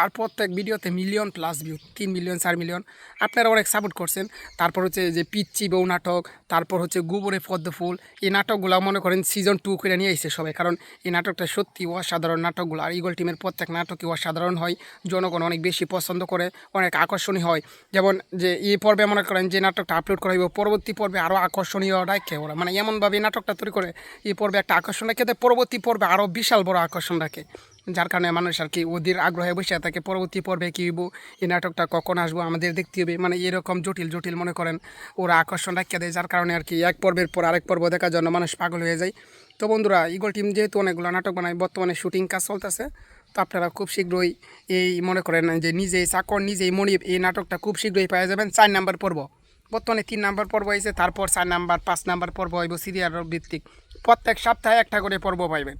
আর প্রত্যেক ভিডিওতে million plus view, 3 million 4 million. আপনারা অনেক সাপোর্ট করছেন। তারপর হচ্ছে যে পিচ্চি বউ নাটক, তারপর হচ্ছে গোবরে পদ্ম ফুল, এই নাটকগুলো মনে করেন সিজন 2 করে নিয়ে এসেছে সবাই, কারণ এই নাটকটা সত্যি অসাধারণ নাটকগুলো। আর ইগল টিমের প্রত্যেক নাটকই অসাধারণ হয়, জনগণ অনেক বেশি পছন্দ করে, অনেক আকর্ষণীয় হয়। যেমন যে এই পর্বে মনে করেন যে নাটকটা আপলোড করা হইব, পরবর্তী পর্বে আরও আকর্ষণীয় রাখে ওরা, মানে এমনভাবে এই নাটকটা তৈরি করে এই পর্বে একটা আকর্ষণ রাখে, পরবর্তী পর্বে আরও বিশাল বড় আকর্ষণ রাখে, যার কারণে মানুষ আর কি ওদের আগ্রহে বসে থাকে পরবর্তী পর্বে কী হইব, এই নাটকটা কখন আসবো আমাদের দেখতে হবে, মানে এরকম জটিল জটিল মনে করেন ওরা আকর্ষণ রাখিয়ে দেয়, যার কারণে আর কি এক পর্বের পর আরেক পর্ব দেখার জন্য মানুষ পাগল হয়ে যায়। তো বন্ধুরা, ইগল টিম যেহেতু অনেকগুলো নাটক বানায়, বর্তমানে শুটিং কাজ চলতেছে। তো আপনারা খুব শীঘ্রই এই মনে করেন যে নিজেই চাকর নিজেই মনিব, এই নাটকটা খুব শীঘ্রই পেয়ে যাবেন। 4 নাম্বার পর্ব, বর্তমানে 3 নাম্বার পর্ব হয়েছে, তারপর 4 নাম্বার 5 নাম্বার পর্ব হইব সিরিয়াল ভিত্তিক, প্রত্যেক সপ্তাহে একটা করে পর্ব পাইবেন।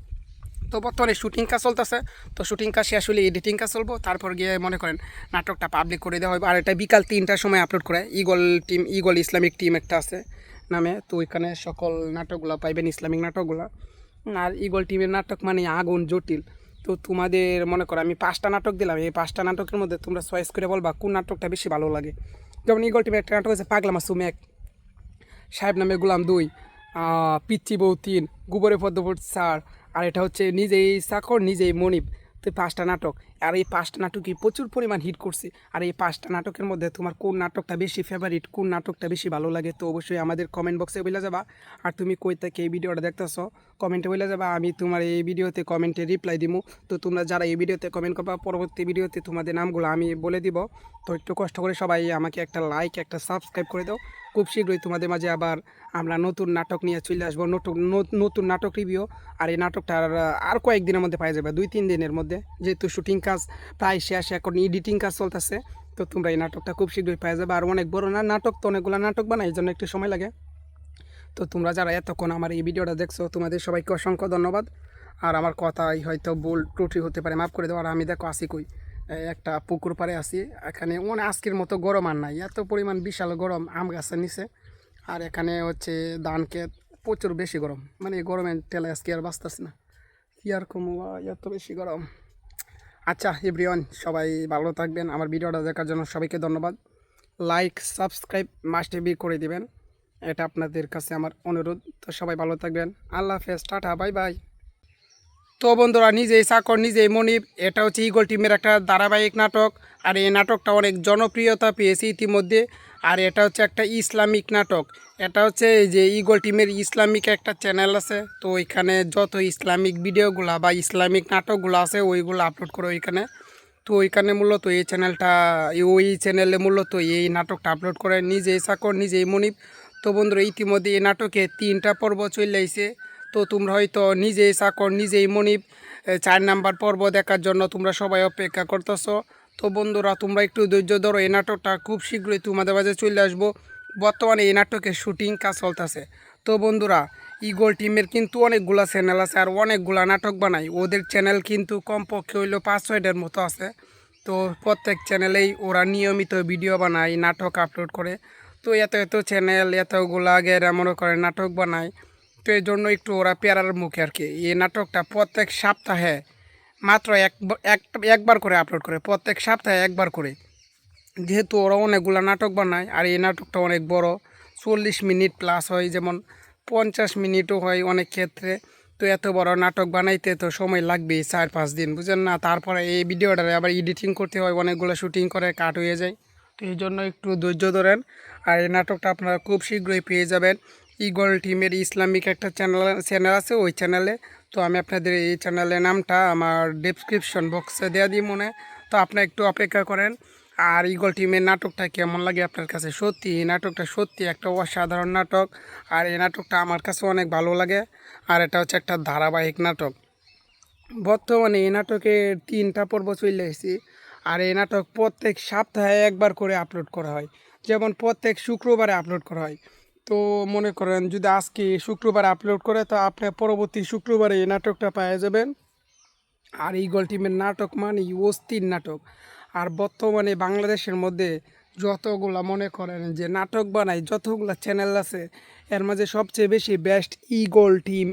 তো বর্তমানে শুটিং কাজ চলতেছে। তো শুটিং কাজ শেষ হলে এডিটিং কাজ চলবো, তারপর গিয়ে মনে করেন নাটকটা পাবলিক করে দেওয়া হবে। আর এটা বিকাল 3টার সময় আপলোড করে ইগল ইসলামিক টিম একটা আছে নামে। তো ওইখানে সকল নাটকগুলো পাইবেন, ইসলামিক নাটকগুলো। আর ইগল টিমের নাটক মানে আগুন জটিল। তো তোমাদের মনে করো আমি 5টা নাটক দিলাম, এই 5টা নাটকের মধ্যে তোমরা চয়েস করে বলবা কোন নাটকটা বেশি ভালো লাগে। যেমন ইগল টিমের একটা নাটক আছে পাগলা মাসুম 1, সাহেব নামে গোলাম 2, পিচ্চি বউ 3, গোবরে পদ্মপুর 4, আর এটা হচ্ছে নিজেই চাকর নিজেই মনিব। তো 5টা নাটক, আর এই 5টা নাটকই প্রচুর পরিমাণ হিট করছে। আর এই 5টা নাটকের মধ্যে তোমার কোন নাটকটা বেশি ফেভারিট, কোন নাটকটা বেশি ভালো লাগে, তো অবশ্যই আমাদের কমেন্ট বক্সে বলে যাবা। আর তুমি কই থেকে এই ভিডিওটা দেখতেছো কমেন্টে বলে যাবা, আমি তোমার এই ভিডিওতে কমেন্টে রিপ্লাই দিব। তো তোমরা যারা এই ভিডিওতে কমেন্ট করবা, পরবর্তী ভিডিওতে তোমাদের নামগুলো আমি বলে দিব। তো একটু কষ্ট করে সবাই আমাকে একটা লাইক একটা সাবস্ক্রাইব করে দাও। খুব শীঘ্রই তোমাদের মাঝে আবার আমরা নতুন নাটক নিয়ে চলে আসবো, নতুন নাটক রিভিউ। আর এই নাটকটার আর কয়েকদিনের মধ্যে পাওয়া যাবে, 2-3 দিনের মধ্যে, যেহেতু শুটিং কাজ প্রায় শেষ, এখন এডিটিং কাজ চলতেছে। তো তোমরা এই নাটকটা খুব শীঘ্রই পাওয়া যাবে। আর অনেক বড় না নাটক, তো অনেকগুলো নাটক বানাই, এই জন্য একটু সময় লাগে। তো তোমরা যারা এতক্ষণ আমার এই ভিডিওটা দেখছো, তোমাদের সবাইকে অসংখ্য ধন্যবাদ। আর আমার কথাই হয়তো ভুল ত্রুটি হতে পারে, মাফ করে দেবো। আর আমি দেখো আসি কই, একটা পুকুর পাড়ে আছি। এখানে আজকের মতো গরম আর নাই, এত পরিমাণ বিশাল গরম আম গাছের নিচে। আর এখানে হচ্ছে ধান ক্ষেত, প্রচুর বেশি গরম, মানে এই গরমের টেলে আজকে আর বাঁচতেছি না, কি আর কমু, এত বেশি গরম। আচ্ছা এভরিওয়ান, সবাই ভালো থাকবেন। আমার ভিডিওটা দেখার জন্য সবাইকে ধন্যবাদ। লাইক সাবস্ক্রাইব মাস্ট বি করে দিবেন, এটা আপনাদের কাছে আমার অনুরোধ। তো সবাই ভালো থাকবেন, আল্লাহ হাফেজ, টাটা, বাই বাই। তো বন্ধুরা, নিজেই চাকর নিজেই মনিব, এটা হচ্ছে ইগল টিমের একটা ধারাবাহিক নাটক। আর এই নাটকটা অনেক জনপ্রিয়তা পেয়েছে ইতিমধ্যে। আর এটা হচ্ছে একটা ইসলামিক নাটক। এটা হচ্ছে এই যে ইগল টিমের ইসলামিক একটা চ্যানেল আছে, তো ওইখানে যত ইসলামিক ভিডিওগুলো বা ইসলামিক নাটকগুলো আছে ওইগুলো আপলোড করে ওইখানে। তো ওইখানে মূলত এই চ্যানেলটা ওই চ্যানেলে মূলত এই নাটকটা আপলোড করে নিজেই সাকর নিজেই মনিব। তো বন্ধুরা ইতিমধ্যে এই নাটকে 3টা পর্ব চলে আইছে। তো তোমরা হয়তো নিজেই সাকর নিজেই মনিব 4 নাম্বার পর্ব দেখার জন্য তোমরা সবাই অপেক্ষা করতেছো। তো বন্ধুরা তোমরা একটু ধৈর্য ধরো, এই নাটকটা খুব শীঘ্রই তোমাদের মাঝে চলে আসবো। বর্তমানে এই নাটকের শুটিং কাজ চলতেছে। তো বন্ধুরা ইগল টিমের কিন্তু অনেকগুলা চ্যানেল আছে আর অনেকগুলা নাটক বানায়। ওদের চ্যানেল কিন্তু কমপক্ষে হইলো 5-6টার মতো আছে। তো প্রত্যেক চ্যানেলেই ওরা নিয়মিত ভিডিও বানায়, নাটক আপলোড করে। তো এত এত চ্যানেল এতগুলা আগেরা মনে করে নাটক বানায়। তো এই জন্য একটু ওরা পেরার মুখে আর কি। এই নাটকটা প্রত্যেক সপ্তাহে মাত্র একবার করে আপলোড করে, প্রত্যেক সপ্তাহে একবার করে। যেহেতু ওরা অনেকগুলো নাটক বানায় আর এই নাটকটা অনেক বড়, 40 মিনিট প্লাস হয়, যেমন 50 মিনিটও হয় অনেক ক্ষেত্রে। তো এত বড় নাটক বানাইতে তো সময় লাগবেই 4-5 দিন, বুঝেন না। তারপরে এই ভিডিওটা আবার এডিটিং করতে হয়, অনেকগুলো শুটিং করে কাট হয়ে যায়। তো এই জন্য একটু ধৈর্য ধরেন। আর এই নাটকটা আপনারা খুব শীঘ্রই পেয়ে যাবেন। ইগল টিমের ইসলামিক একটা চ্যানেল আছে ওই চ্যানেলে। তো আমি আপনাদের এই চ্যানেলের নামটা আমার ডেসক্রিপশন বক্সে দেওয়া দিই মনে। তো আপনি একটু অপেক্ষা করেন। আর ইগল টিমের নাটকটা কেমন লাগে আপনার কাছে? সত্যি এই নাটকটা সত্যি একটা অসাধারণ নাটক। আর এই নাটকটা আমার কাছে অনেক ভালো লাগে। আর এটা হচ্ছে একটা ধারাবাহিক নাটক। বর্তমানে এই নাটকের 3টা পর্ব চলে এসেছি। আর এই নাটক প্রত্যেক সপ্তাহে একবার করে আপলোড করা হয়, যেমন প্রত্যেক শুক্রবারে আপলোড করা হয়। তো মনে করেন যদি আজকে শুক্রবারে আপলোড করে তো আপনি পরবর্তী শুক্রবারে এই নাটকটা পেয়ে যাবেন। আর ইগল টিমের নাটক মানে অস্থির নাটক। আর বর্তমানে বাংলাদেশের মধ্যে যতগুলা মনে করেন যে নাটক বানায়, যতগুলা চ্যানেল আছে, এর মাঝে সবচেয়ে বেশি বেস্ট ইগল টিম।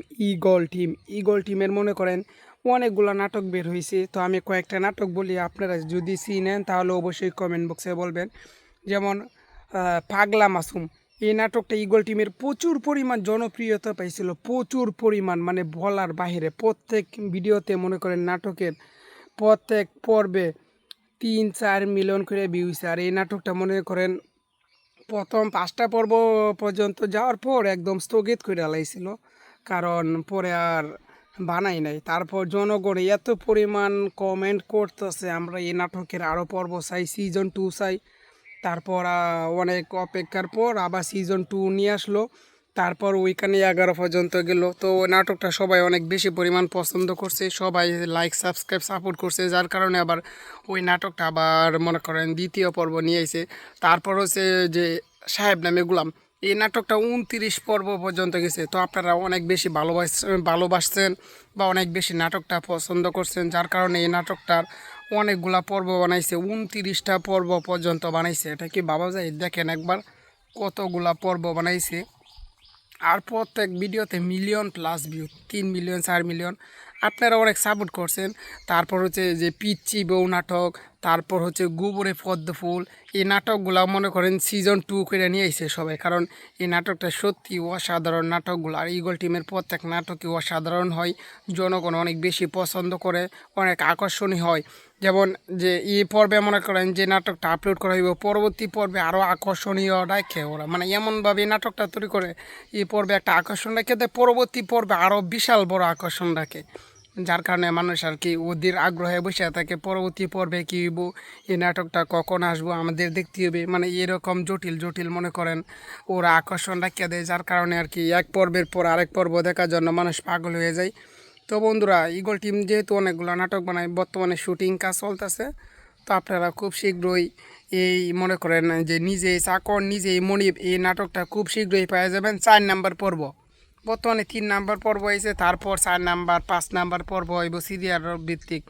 ইগল টিমের মনে করেন অনেকগুলো নাটক বের হয়েছে। তো আমি কয়েকটা নাটক বলি, আপনারা যদি চিনেন তাহলে অবশ্যই কমেন্ট বক্সে বলবেন। যেমন পাগলা মাসুম, এই নাটকটা ইগল টিমের প্রচুর পরিমাণ জনপ্রিয়তা পাইছিল, প্রচুর পরিমাণ মানে বলার বাহিরে। প্রত্যেক ভিডিওতে মনে করেন নাটকের প্রত্যেক পর্বে 3-4 মিলিয়ন করে ভিউছে। আর এই নাটকটা মনে করেন প্রথম 5টা পর্ব পর্যন্ত যাওয়ার পর একদম স্থগিত করে আলাইছিল, কারণ পরে আর বানাই নাই। তারপর জনগণ এত পরিমাণ কমেন্ট করতেছে আমরা এই নাটকের আরও পর্ব চাই, সিজন 2 চাই। তারপর অনেক অপেক্ষার পর আবার সিজন 2 নিয়ে আসলো। তারপর ওইখানে 11 পর্যন্ত গেল। তো ওই নাটকটা সবাই অনেক বেশি পরিমাণ পছন্দ করছে, সবাই লাইক সাবস্ক্রাইব সাপোর্ট করছে, যার কারণে আবার ওই নাটকটা আবার মনে করেন দ্বিতীয় পর্ব নিয়ে আইছে। তারপর হচ্ছে যে সাহেব নামে গোলাম, এই নাটকটা 29 পর্ব পর্যন্ত গেছে। তো আপনারা অনেক বেশি ভালোবাসছেন বা অনেক বেশি নাটকটা পছন্দ করছেন, যার কারণে এই নাটকটার অনেকগুলা পর্ব বানাইছে, 29টা পর্ব পর্যন্ত বানাইছে। এটা কি ভাবা যায়? দেখেন একবার কতগুলা পর্ব বানাইছে। আর প্রত্যেক ভিডিওতে million plus view, 3 million 4 million. আপনারা অনেক সাপোর্ট করছেন। তারপর হচ্ছে যে পিচ্চি বউ নাটক, তারপর হচ্ছে গোবরে পদ্ম ফুল, এই নাটকগুলো মনে করেন সিজন 2 করে নিয়ে আইছে সবাই, কারণ এই নাটকটা সত্যি অসাধারণ নাটকগুলো। আর ইগল টিমের প্রত্যেক নাটকই অসাধারণ হয়, জনগণ অনেক বেশি পছন্দ করে, অনেক আকর্ষণীয় হয়। যেমন যে এই পর্বে মনে করেন যে নাটকটা আপলোড করা হইব, পরবর্তী পর্বে আরও আকর্ষণীয় রাখে ওরা, মানে এমনভাবে এই নাটকটা তৈরি করে এই পর্বে একটা আকর্ষণ রাখে দেয়, পরবর্তী পর্বে আরও বিশাল বড় আকর্ষণ রাখে, যার কারণে মানুষ আর কি ওদের আগ্রহে বসে থাকে পরবর্তী পর্বে কী হইব, এই নাটকটা কখন আসবো আমাদের দেখতে হবে। মানে এরকম জটিল জটিল মনে করেন ওরা আকর্ষণ রাখিয়ে দেয়, যার কারণে আর কি এক পর্বের পর আরেক পর্ব দেখার জন্য মানুষ পাগল হয়ে যায়। তো বন্ধুরা ইগল টিম যেহেতু অনেকগুলো নাটক বানায়, বর্তমানে শুটিং কাজ চলতেছে। তো আপনারা খুব শীঘ্রই এই মনে করেন যে নিজেই চাকর নিজেই মনিব, এই নাটকটা খুব শীঘ্রই পেয়ে যাবেন। 4 নাম্বার পর্ব, বর্তমানে 3 নাম্বার পর্ব হয়েছে, তারপর 4 নাম্বার 5 নাম্বার পর্ব হইব সিরিয়াল ভিত্তিক।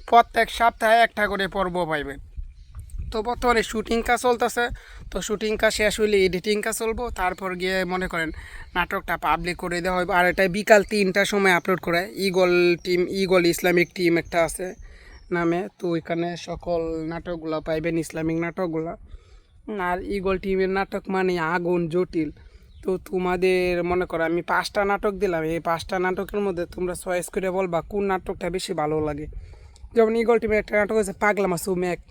প্রত্যেক সপ্তাহে একটা করে পর্ব পাইবেন। তো বর্তমানে শুটিং কাজ চলতেছে। তো শুটিং কাজ শেষ হইলে এডিটিং কাজ চলবো, তারপর গিয়ে মনে করেন নাটকটা পাবলিক করে দেওয়া হবে। আর এটা বিকাল 3টার সময় আপলোড করে eagle team, eagle Islamic team একটা আছে নামে। তো ওইখানে সকল নাটকগুলো পাইবেন, ইসলামিক নাটকগুলো। আর ইগল টিমের নাটক মানে আগুন জটিল। তো তোমাদের মনে করো আমি 5টা নাটক দিলাম, এই 5টা নাটকের মধ্যে তোমরা চয়েস করে বলবা কোন নাটকটা বেশি ভালো লাগে। যেমন ইগল টিমের একটা নাটক আছে পাগলা মাসুম 1,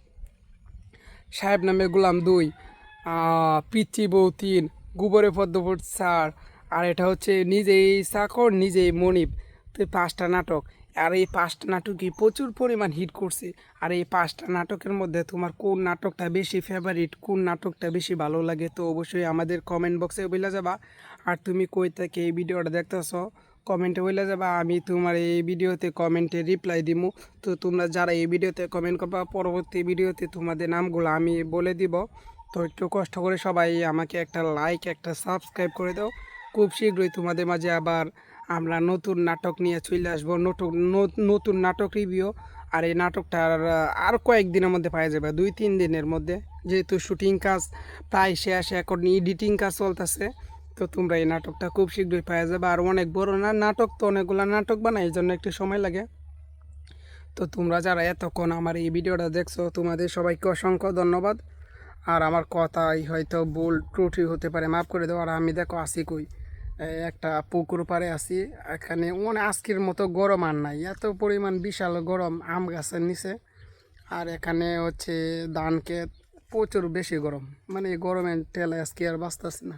সাহেব নামে গোলাম 2, পিচ্চি বউ 3, গোবরে পদ্মফুট 4, আর এটা হচ্ছে নিজেই চাকর নিজেই মনিব। তো 5টা নাটক আর এই 5টা নাটকই প্রচুর পরিমাণ হিট করছে। আর এই 5টা নাটকের মধ্যে তোমার কোন নাটকটা বেশি ফেভারিট, কোন নাটকটা বেশি ভালো লাগে, তো অবশ্যই আমাদের কমেন্ট বক্সে বলে যাবা। আর তুমি কই থেকে এই ভিডিওটা দেখতেছ কমেন্টে বলে যাবা, আমি তোমার এই ভিডিওতে কমেন্টে রিপ্লাই দিমু। তো তোমরা যারা এই ভিডিওতে কমেন্ট করবা, পরবর্তী ভিডিওতে তোমাদের নামগুলো আমি বলে দিব। তো একটু কষ্ট করে সবাই আমাকে একটা লাইক, একটা সাবস্ক্রাইব করে দাও। খুব শীঘ্রই তোমাদের মাঝে আবার আমরা নতুন নাটক নিয়ে চলে আসবো, নতুন নাটক রিভিউ। আর এই নাটকটার আর কয়েকদিনের মধ্যে পাওয়া যাবে, 2-3 দিনের মধ্যে, যেহেতু শুটিং কাজ প্রায় শেষ, এখন এডিটিং কাজ চলতেছে। তো তোমরা এই নাটকটা খুব শীঘ্রই পাওয়া যাবে। আর অনেক বড় না নাটক, তো অনেকগুলো নাটক বানায়, এই জন্য একটু সময় লাগে। তো তোমরা যারা এতক্ষণ আমার এই ভিডিওটা দেখছো, তোমাদের সবাইকে অসংখ্য ধন্যবাদ। আর আমার কথাই হয়তো ভুল ত্রুটি হতে পারে, মাফ করে দাও। আর আমি দেখো আসি কই, একটা পুকুর পাড়ে আছি। এখানে আজকের মতো গরম আর নাই, এত পরিমাণ বিশাল গরম আম গাছের নিচে। আর এখানে হচ্ছে ধান ক্ষেত, প্রচুর বেশি গরম, মানে এই গরমের ঠেলে আজকে আর বাঁচতেছি না।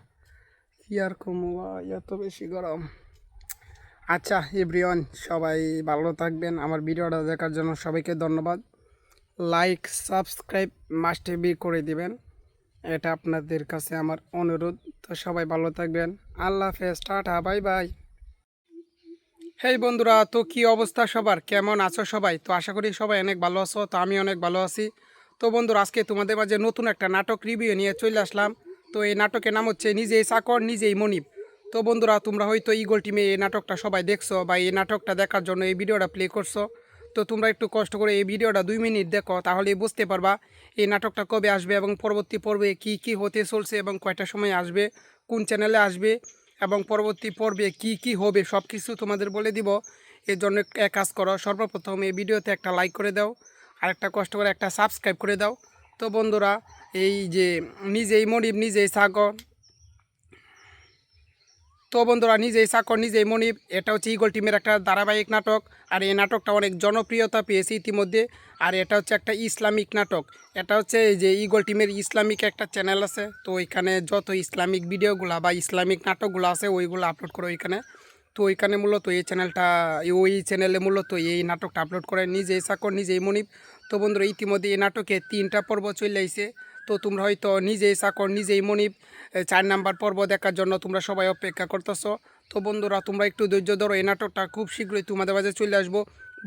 কি আর কমু, এত বেশি গরম। আচ্ছা এভরিওয়ান, সবাই ভালো থাকবেন। আমার ভিডিওটা দেখার জন্য সবাইকে ধন্যবাদ। লাইক সাবস্ক্রাইব মাস্ট বি করে দিবেন, এটা আপনাদের কাছে আমার অনুরোধ। তো সবাই ভালো থাকবেন, আল্লাহ হাফেজ, টাটা, বাই বাই। হেই বন্ধুরা, তো কি অবস্থা সবার, কেমন আছো সবাই? তো আশা করি সবাই অনেক ভালো আছো, তো আমি অনেক ভালো আছি। তো বন্ধুরা, আজকে তোমাদের মাঝে নতুন একটা নাটক রিভিউ নিয়ে চলে আসলাম। তো এই নাটকের নাম হচ্ছে নিজেই চাকর নিজেই মনিব। তো বন্ধুরা, তোমরা হয়তো ইগল টিমে এই নাটকটা সবাই দেখছো, বা এই নাটকটা দেখার জন্য এই ভিডিওটা প্লে করছো। তো তোমরা একটু কষ্ট করে এই ভিডিওটা 2 মিনিট দেখো, তাহলেই বুঝতে পারবা এই নাটকটা কবে আসবে, এবং পরবর্তী পর্বে কি কি হতে চলছে, এবং কয়টা সময় আসবে, কোন চ্যানেলে আসবে, এবং পরবর্তী পর্বে কি কি হবে সব কিছু তোমাদের বলে দিব। এর জন্য এক কাজ করো, সর্বপ্রথম এই ভিডিওতে একটা লাইক করে দাও, আর একটা কষ্ট করে একটা সাবস্ক্রাইব করে দাও। তো বন্ধুরা, এই যে নিজেই মনিব নিজেই সাগর, তো বন্ধুরা নিজেই চাকর নিজেই মনিব, এটা হচ্ছে ইগল টিমের একটা ধারাবাহিক নাটক। আর এই নাটকটা অনেক জনপ্রিয়তা পেয়েছে ইতিমধ্যে। আর এটা হচ্ছে একটা ইসলামিক নাটক। এটা হচ্ছে এই যে ইগল টিমের ইসলামিক একটা চ্যানেল আছে, তো ওইখানে যত ইসলামিক ভিডিওগুলো বা ইসলামিক নাটকগুলো আছে ওইগুলো আপলোড করে ওইখানে। তো ওইখানে মূলত এই চ্যানেলটা, ওই চ্যানেলে মূলত এই নাটকটা আপলোড করে নিজেই চাকর নিজেই মনিব। তো বন্ধুরা, ইতিমধ্যে এই নাটকে 3টা পর্ব চলে আইছে। তো তোমরা হয়তো নিজেই চাকর নিজেই মনিব 4 নাম্বার পর্ব দেখার জন্য তোমরা সবাই অপেক্ষা করতেছো। তো বন্ধুরা, তোমরা একটু ধৈর্য ধরো, এই নাটকটা খুব শীঘ্রই তোমাদের মাঝে চলে আসবো।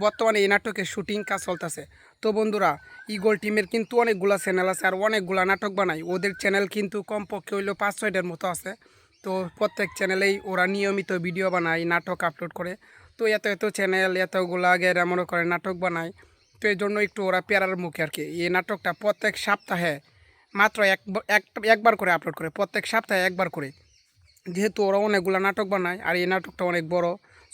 বর্তমানে এই নাটকের শুটিং কাজ চলতেছে। তো বন্ধুরা, ইগল টিমের কিন্তু অনেকগুলা চ্যানেল আছে, আর অনেকগুলা নাটক বানায়। ওদের চ্যানেল কিন্তু কমপক্ষে হইলো 5-6টার মতো আছে। তো প্রত্যেক চ্যানেলেই ওরা নিয়মিত ভিডিও বানায়, নাটক আপলোড করে। তো এত এত চ্যানেল, এতগুলা গেরা মনে করে নাটক বানায়। তো এই জন্য একটু ওরা প্যারার মুখে আর কি। এই নাটকটা প্রত্যেক সপ্তাহে মাত্র একবার করে আপলোড করে, প্রত্যেক সপ্তাহে একবার করে। যেহেতু ওরা অনেকগুলো নাটক বানায়, আর এই নাটকটা অনেক বড়,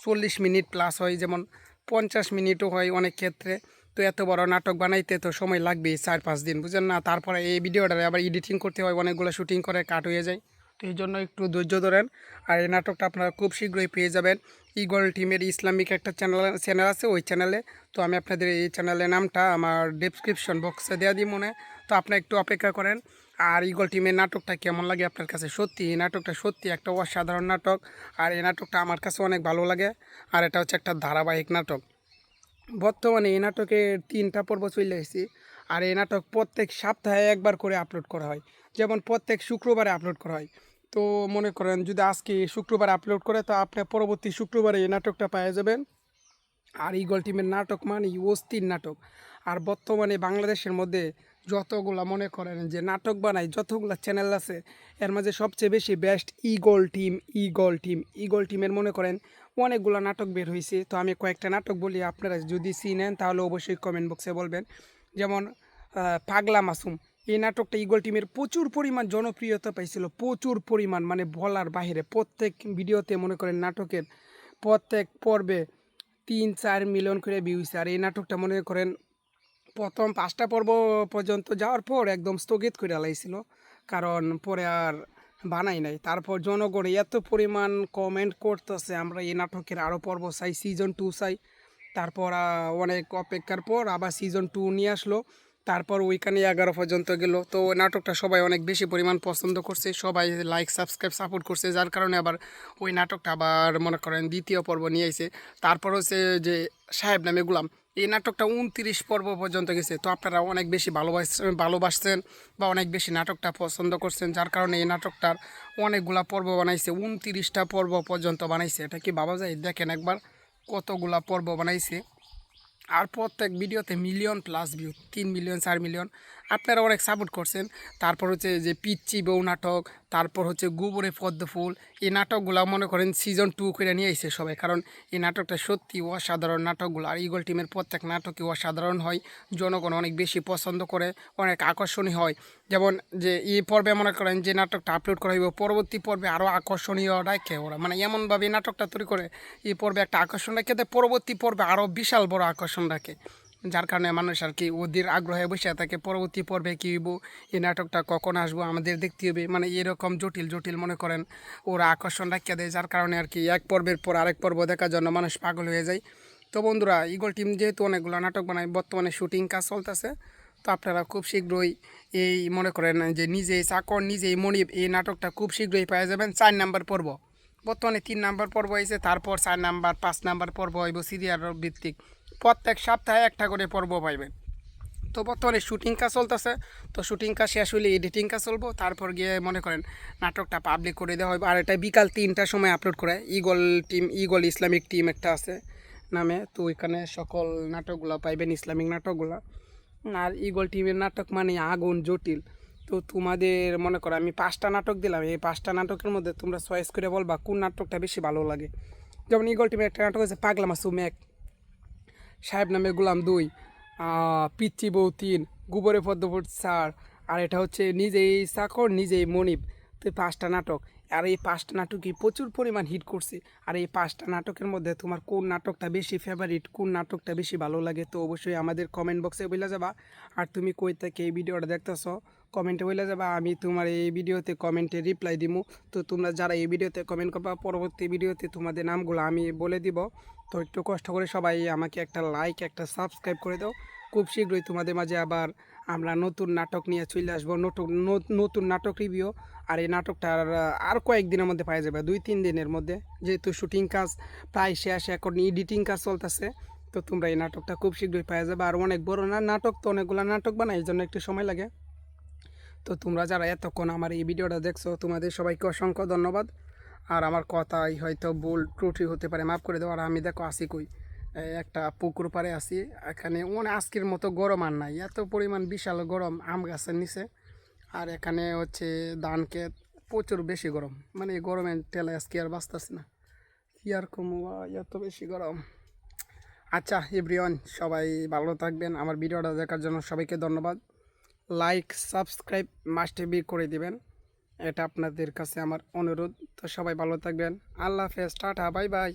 40 মিনিট প্লাস হয়, যেমন 50 মিনিটও হয় অনেক ক্ষেত্রে। তো এত বড় নাটক বানাইতে তো সময় লাগবেই 4-5 দিন, বুঝেন না? তারপরে এই ভিডিওটা আবার এডিটিং করতে হয়, অনেকগুলো শুটিং করে কাট হয়ে যায়। তো এই জন্য একটু ধৈর্য ধরেন। আর এই নাটকটা আপনারা খুব শীঘ্রই পেয়ে যাবেন ইগল টিমের ইসলামিক একটা চ্যানেল আছে, ওই চ্যানেলে। তো আমি আপনাদের এই চ্যানেলের নামটা আমার ডেসক্রিপশন বক্সে দেওয়া দিই মনে। তো আপনারা একটু অপেক্ষা করেন। আর ইগল টিমের নাটকটা কেমন লাগে আপনার কাছে? সত্যি এই নাটকটা সত্যি একটা অসাধারণ নাটক। আর এই নাটকটা আমার কাছে অনেক ভালো লাগে। আর এটা হচ্ছে একটা ধারাবাহিক নাটক। বর্তমানে এই নাটকের 3টা পর্ব চলে এসেছি। আর এই নাটক প্রত্যেক সপ্তাহে একবার করে আপলোড করা হয়, যেমন প্রত্যেক শুক্রবারে আপলোড করা হয়। তো মনে করেন যদি আজকে শুক্রবার আপলোড করে, তো আপনি পরবর্তী শুক্রবারে এই নাটকটা পেয়ে যাবেন। আর ইগল টিমের নাটক মানে অস্থির নাটক। আর বর্তমানে বাংলাদেশের মধ্যে যতগুলা মনে করেন যে নাটক বানায়, যতগুলা চ্যানেল আছে, এর মাঝে সবচেয়ে বেশি বেস্ট ইগল টিম। ইগল টিমের মনে করেন অনেকগুলো নাটক বের হয়েছে। তো আমি কয়েকটা নাটক বলি, আপনারা যদি চিনেন তাহলে অবশ্যই কমেন্ট বক্সে বলবেন। যেমন পাগলা মাসুম, এই নাটকটা ইগল টিমের প্রচুর পরিমাণ জনপ্রিয়তা পাইছিল, প্রচুর পরিমাণ, মানে বলার বাহিরে। প্রত্যেক ভিডিওতে মনে করেন নাটকের প্রত্যেক পর্বে 3-4 মিলিয়ন করে ভিউ হয়েছে। আর এই নাটকটা মনে করেন প্রথম 5টা পর্ব পর্যন্ত যাওয়ার পর একদম স্থগিত করে লাইছিল, কারণ পরে আর বানাই নাই। তারপর জনগণ এত পরিমাণ কমেন্ট করতেছে, আমরা এই নাটকের আরও পর্ব চাই, সিজন 2 চাই। তারপর অনেক অপেক্ষার পর আবার সিজন 2 নিয়ে আসলো। তারপর ওইখানে 11 পর্যন্ত গেল। তো ওই নাটকটা সবাই অনেক বেশি পরিমাণ পছন্দ করছে, সবাই লাইক সাবস্ক্রাইব সাপোর্ট করছে, যার কারণে আবার ওই নাটকটা আবার মনে করেন দ্বিতীয় পর্ব নিয়ে আইছে। তারপর হচ্ছে যে সাহেব নামে গোলাম, এই নাটকটা 29 পর্ব পর্যন্ত গেছে। তো আপনারা অনেক বেশি ভালোবাসছেন বা অনেক বেশি নাটকটা পছন্দ করছেন, যার কারণে এই নাটকটার অনেকগুলা পর্ব বানাইছে, 29টা পর্ব পর্যন্ত বানাইছে। এটা কি ভাবা যায়? দেখেন একবার কতগুলা পর্ব বানাইছে, আর প্রত্যেক ভিডিওতে million plus view, 3 million 4 million. আপনারা অনেক সাপোর্ট করছেন। তারপর হচ্ছে যে পিচ্চি বউ নাটক, তারপর হচ্ছে গোবরে পদ্ম ফুল, এই নাটকগুলো মনে করেন সিজন 2 করে নিয়ে আসছে সবাই, কারণ এই নাটকটা সত্যি অসাধারণ নাটকগুলো। আর ইগল টিমের প্রত্যেক নাটকই অসাধারণ হয়, জনগণ অনেক বেশি পছন্দ করে, অনেক আকর্ষণীয় হয়। যেমন যে এই পর্বে মনে করেন যে নাটকটা আপলোড করা হইব, পরবর্তী পর্বে আরও আকর্ষণীয় রাখে ওরা, মানে এমনভাবে এই নাটকটা তৈরি করে এই পর্বে একটা আকর্ষণ রাখে দেয়, পরবর্তী পর্বে আরও বিশাল বড় আকর্ষণ রাখে, যার কারণে মানুষ আর কি ওদের আগ্রহে বসে থাকে পরবর্তী পর্বে কী হইব, এই নাটকটা কখন আসবো আমাদের দেখতে হবে, মানে এরকম জটিল জটিল মনে করেন ওরা আকর্ষণ রাখিয়ে দেয়, যার কারণে আর কি এক পর্বের পর আরেক পর্ব দেখার জন্য মানুষ পাগল হয়ে যায়। তো বন্ধুরা, ইগল টিম যেহেতু অনেকগুলো নাটক বানায়, বর্তমানে শুটিং কাজ চলতেছে, তো আপনারা খুব শীঘ্রই এই মনে করেন যে নিজেই চাকর নিজেই মনিব, এই নাটকটা খুব শীঘ্রই পেয়ে যাবেন 4 নাম্বার পর্ব। বর্তমানে 3 নাম্বার পর্ব হয়েছে, তারপর 4 নাম্বার 5 নাম্বার পর্ব হইব সিরিয়াল ভিত্তিক, প্রত্যেক সপ্তাহে একটা করে পর্ব পাইবেন। তো বর্তমানে শুটিং কাজ চলতেছে, তো শুটিং কাজ শেষ হলে এডিটিং কাজ চলবো, তারপর গিয়ে মনে করেন নাটকটা পাবলিক করে দেওয়া হবে। আর এটা বিকাল 3টার সময় আপলোড করে eagle team, eagle Islamic team একটা আছে নামে, তো ওইখানে সকল নাটকগুলো পাইবেন, ইসলামিক নাটকগুলো। আর ইগল টিমের নাটক মানে আগুন জটিল। তো তোমাদের মনে করো আমি 5টা নাটক দিলাম, এই 5টা নাটকের মধ্যে তোমরা চয়েস করে বলবা কোন নাটকটা বেশি ভালো লাগে। যেমন ইগল টিমের একটা নাটক আছে পাগলা মাসুম 1, সাহেব নামে গোলাম 2, পিচ্চি বউ 3, গোবরে পদ্মফুট 4, আর এটা হচ্ছে নিজেই চাকর নিজেই মনিব। তো এই 5টা নাটক, আর এই 5টা নাটকই প্রচুর পরিমাণ হিট করছে। আর এই 5টা নাটকের মধ্যে তোমার কোন নাটকটা বেশি ফেভারিট, কোন নাটকটা বেশি ভালো লাগে, তো অবশ্যই আমাদের কমেন্ট বক্সে বলে যাবা। আর তুমি কই থেকে এই ভিডিওটা দেখতেছ কমেন্টে বলে যাবা, আমি তোমার এই ভিডিওতে কমেন্টে রিপ্লাই দিব। তো তোমরা যারা এই ভিডিওতে কমেন্ট করবা, পরবর্তী ভিডিওতে তোমাদের নামগুলো আমি বলে দিব। তো একটু কষ্ট করে সবাই আমাকে একটা লাইক একটা সাবস্ক্রাইব করে দাও। খুব শীঘ্রই তোমাদের মাঝে আবার আমরা নতুন নাটক নিয়ে চলে আসবো, নতুন নাটক রিভিউ। আর এই নাটকটার আর কয়েকদিনের মধ্যে পাওয়া যাবে, 2-3 দিনের মধ্যে, যেহেতু শুটিং কাজ প্রায় শেষ, এখন এডিটিং কাজ চলতেছে। তো তোমরা এই নাটকটা খুব শীঘ্রই পাওয়া যাবে। আর অনেক বড় না নাটক, তো অনেকগুলো নাটক বানায়, এই জন্য একটু সময় লাগে। তো তোমরা যারা এতক্ষণ আমার এই ভিডিওটা দেখছো, তোমাদের সবাইকে অসংখ্য ধন্যবাদ। আর আমার কথাই হয়তো ভুল ত্রুটি হতে পারে, মাফ করে দাও। আর আমি দেখো আসি কই, একটা পুকুর পাড়ে আসি, এখানে আজকের মতো গরম আর নাই, এত পরিমাণ বিশাল গরম আম গাছের নিচে। আর এখানে হচ্ছে ধান ক্ষেত, প্রচুর বেশি গরম, মানে এই গরমের টেলে আজকে আর বাঁচতেছে না, কি আর কমু, এত বেশি গরম। আচ্ছা এভরিওয়ান, সবাই ভালো থাকবেন। আমার ভিডিওটা দেখার জন্য সবাইকে ধন্যবাদ। লাইক সাবস্ক্রাইব মাস্ট বি করে দিবেন, এটা আপনাদের কাছে আমার অনুরোধ। তো সবাই ভালো থাকবেন, আল্লাহ হাফেজ, টাটা, বাই বাই।